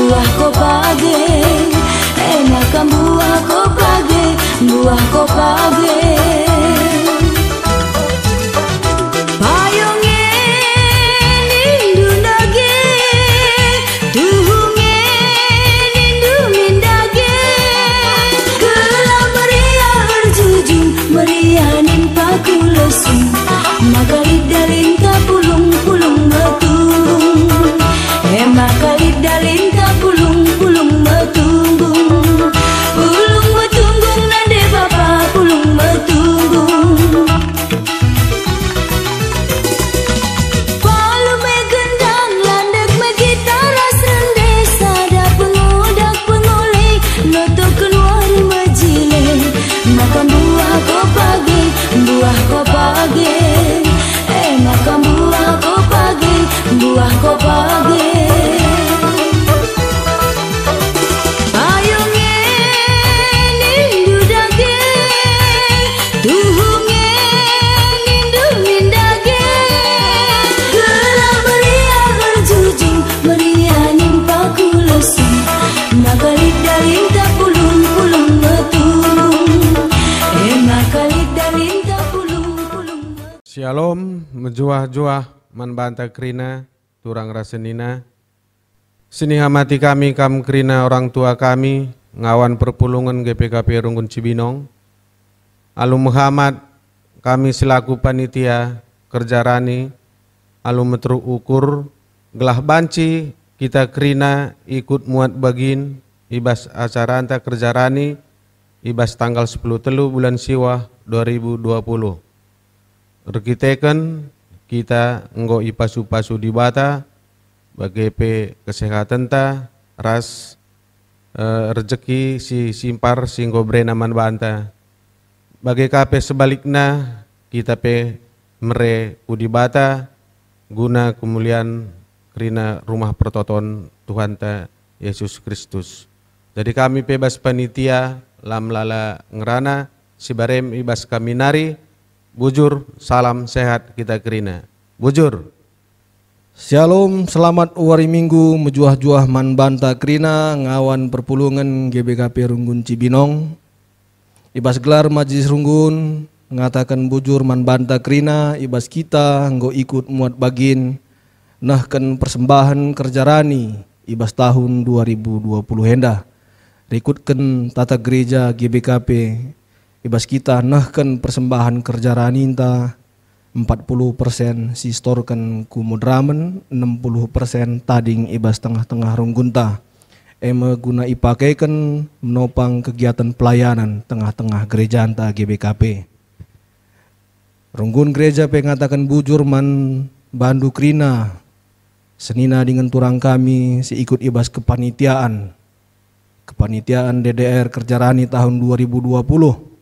buah kopage, enakan buah kopage, buah kopage. Makalit dalin ka pulung-pulung matunggung, makalit dalin ka pulung-pulung matunggung, pulung matunggung nande bapa pulung matunggung. Palu me gendang landek me gitara sende, sada pengodak pengoleh loto keluar majile, makan buah kopage, buah kopage. Makan buah kopage, buah kopage. Ayunge nindu dage, tuhunge nindu mindage. Gelah meriah berjujung, meriah nimpa kulesu, makalit dalin tak pulung-pulung metulung, makalit dalin tak pulung-pulung. Shalom, menjuah-juah manbanta krina, turang rasenina. Sini hamati kami, kam krina orang tua kami, ngawan perpulungan GPKP Runggun Cibinong. Alu Muhammad, kami selaku panitia kerjarani, alu metru ukur, gelah banci, kita krina ikut muat bagin, ibas acara anta kerjarani, ibas tanggal 10 telu bulan Siwah 2020. Rekiteken kita enggo ipasu-pasu di bata bagi kesehatan ta ras rezeki si simpar singgo brenaman banta bagi kape sebaliknya kita pe mere udi bata guna kemuliaan krina rumah pertoton Tuhan ta Yesus Kristus. Jadi kami bebas panitia lam lala ngerana sibarem ibas kami nari. Bujur, salam sehat kita krina. Bujur. Shalom, selamat wari minggu mejuah-juah manbanta krina ngawan perpulungan GBKP Runggun Cibinong. Ibas gelar majlis Runggun ngatakan bujur manbanta krina ibas kita nggo ikut muat bagin nahkan persembahan kerjarani ibas tahun 2020 hendah. Rikutkan tata gereja GBKP ibas kita nahkan persembahan kerjarani inta 40% sistorkan ku mudramen, 60% tading ibas tengah-tengah runggunta. Eme guna ipakaikan menopang kegiatan pelayanan tengah-tengah gereja anta GBKP. Runggun gereja pengatakan bujur man bandu krina. Senina dengan turang kami si ikut ibas kepanitiaan. Kepanitiaan DDR kerjarani tahun 2020.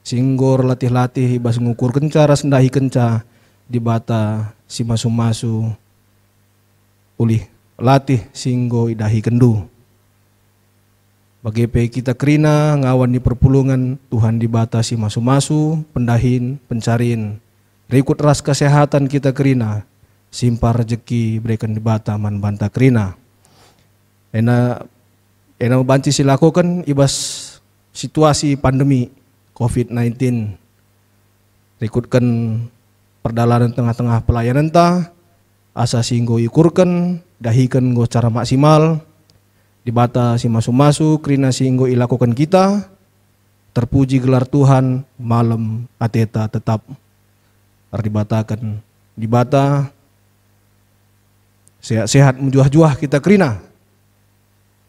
Singgor latih-latih ibas ngukur kenca ras ndahi kenca di bata si masu-masu ulih latih singgo idahi kendu. Bagi kita krina ngawan di perpulungan Tuhan di bata si masu-masu pendahin pencarin rikut ras kesehatan kita krina simpar rezeki berikan di bata man banta krina. Ena banci silakukan ibas situasi pandemi COVID-19 rikutkan perdalanan tengah-tengah pelayanan ta asa singgo ikurkan dahikan go cara maksimal di bata si masu-masu krina singgo ilakukan kita terpuji gelar Tuhan malam ateta tetap dibatakan di bata sehat-sehat menjuah-juah kita krina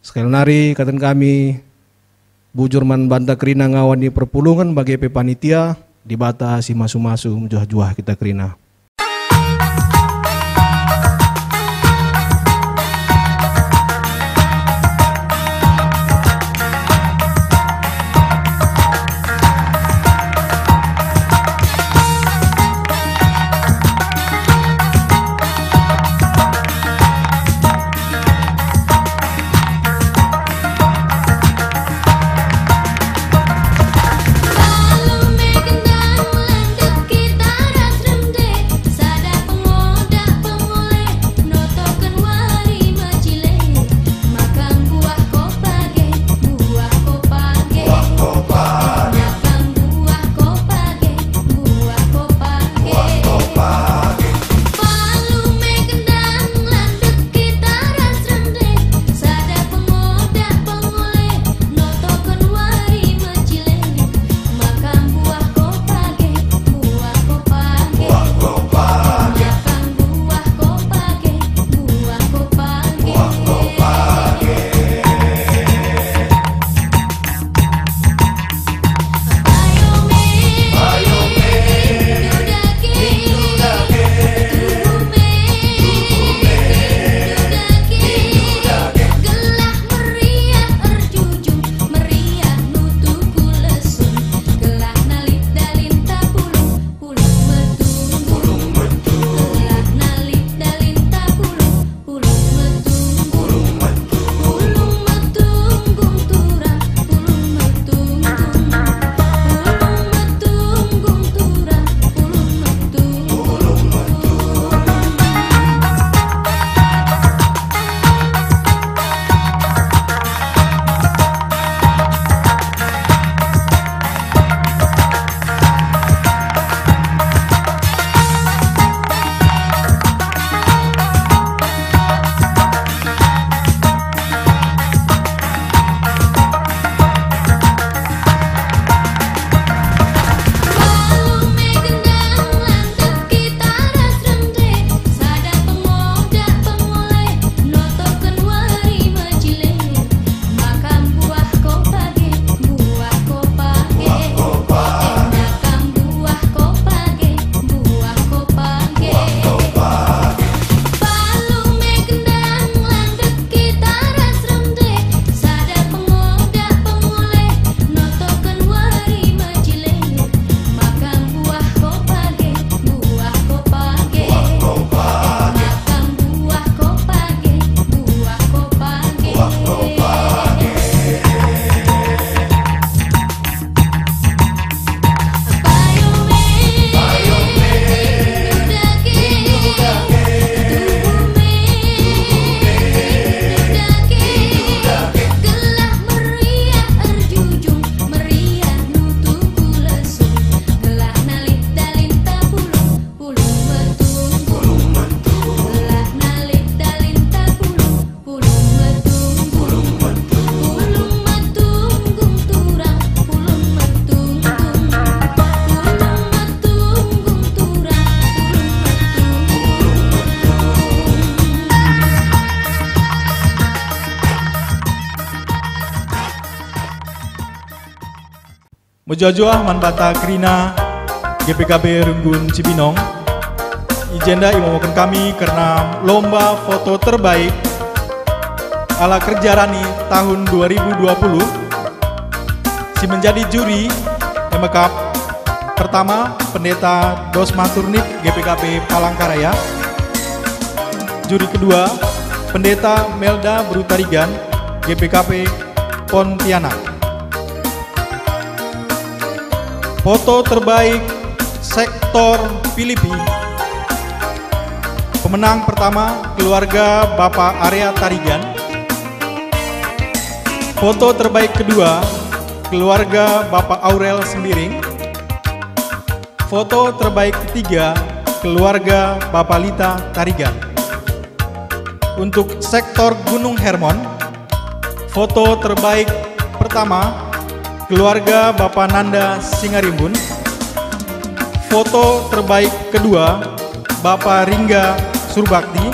sekali nari katan kami bujur man banta krina ngawan di perpulungan bagi panitia di bata si masu-masu menjuah-juah kita krina. Lalu megendang landep kita ras remde. Mujua-jua Manbanta Krina GPKB Runggun Cibinong. Ijenda imomokan kami karena lomba foto terbaik ala Kerja Rani tahun 2020. Si menjadi juri emakap pertama Pendeta Dosma Turnik GPKB Palangkaraya. Juri kedua Pendeta Melda Brutarigan GPKB Pontianak. Foto terbaik sektor Filipi. Pemenang pertama keluarga Bapak Arya Tarigan. Foto terbaik kedua keluarga Bapak Aurel Sembiring. Foto terbaik ketiga keluarga Bapak Lita Tarigan. Untuk sektor Gunung Hermon, foto terbaik pertama keluarga Bapak Nanda Singarimbun. Foto terbaik kedua Bapak Ringga Surbakti.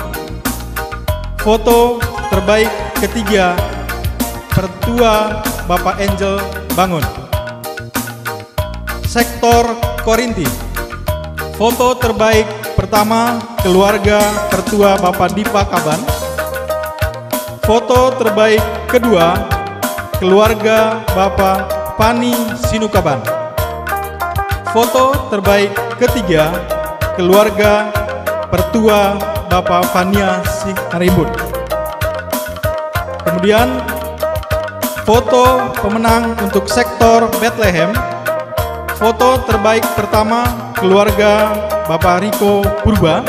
Foto terbaik ketiga Pertua Bapak Angel Bangun. Sektor Korinti, foto terbaik pertama keluarga Pertua Bapak Dipa Kaban. Foto terbaik kedua keluarga Bapak Pani Sinukaban. Foto terbaik ketiga keluarga Pertua Bapak Fania Singarimbun. Kemudian foto pemenang untuk sektor Bethlehem. Foto terbaik pertama keluarga Bapak Riko Purba.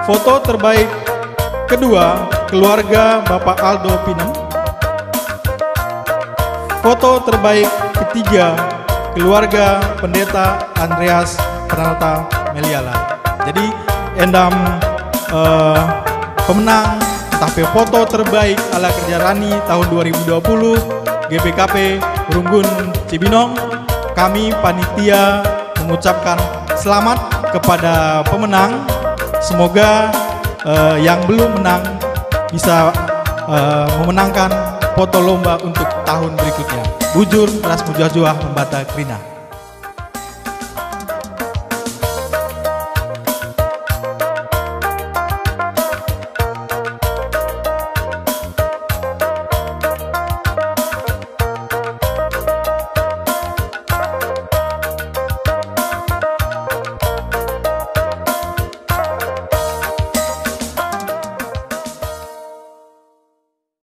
Foto terbaik kedua keluarga Bapak Aldo Pinem. Foto terbaik ketiga keluarga Pendeta Andreas Pranata Meliala. Jadi endam pemenang tapi foto terbaik ala Kerja Rani tahun 2020 GPKP Runggun Cibinong. Kami panitia mengucapkan selamat kepada pemenang. Semoga yang belum menang bisa memenangkan foto lomba untuk tahun berikutnya. Bujur Ras Mujua-jua Manbanta Krina.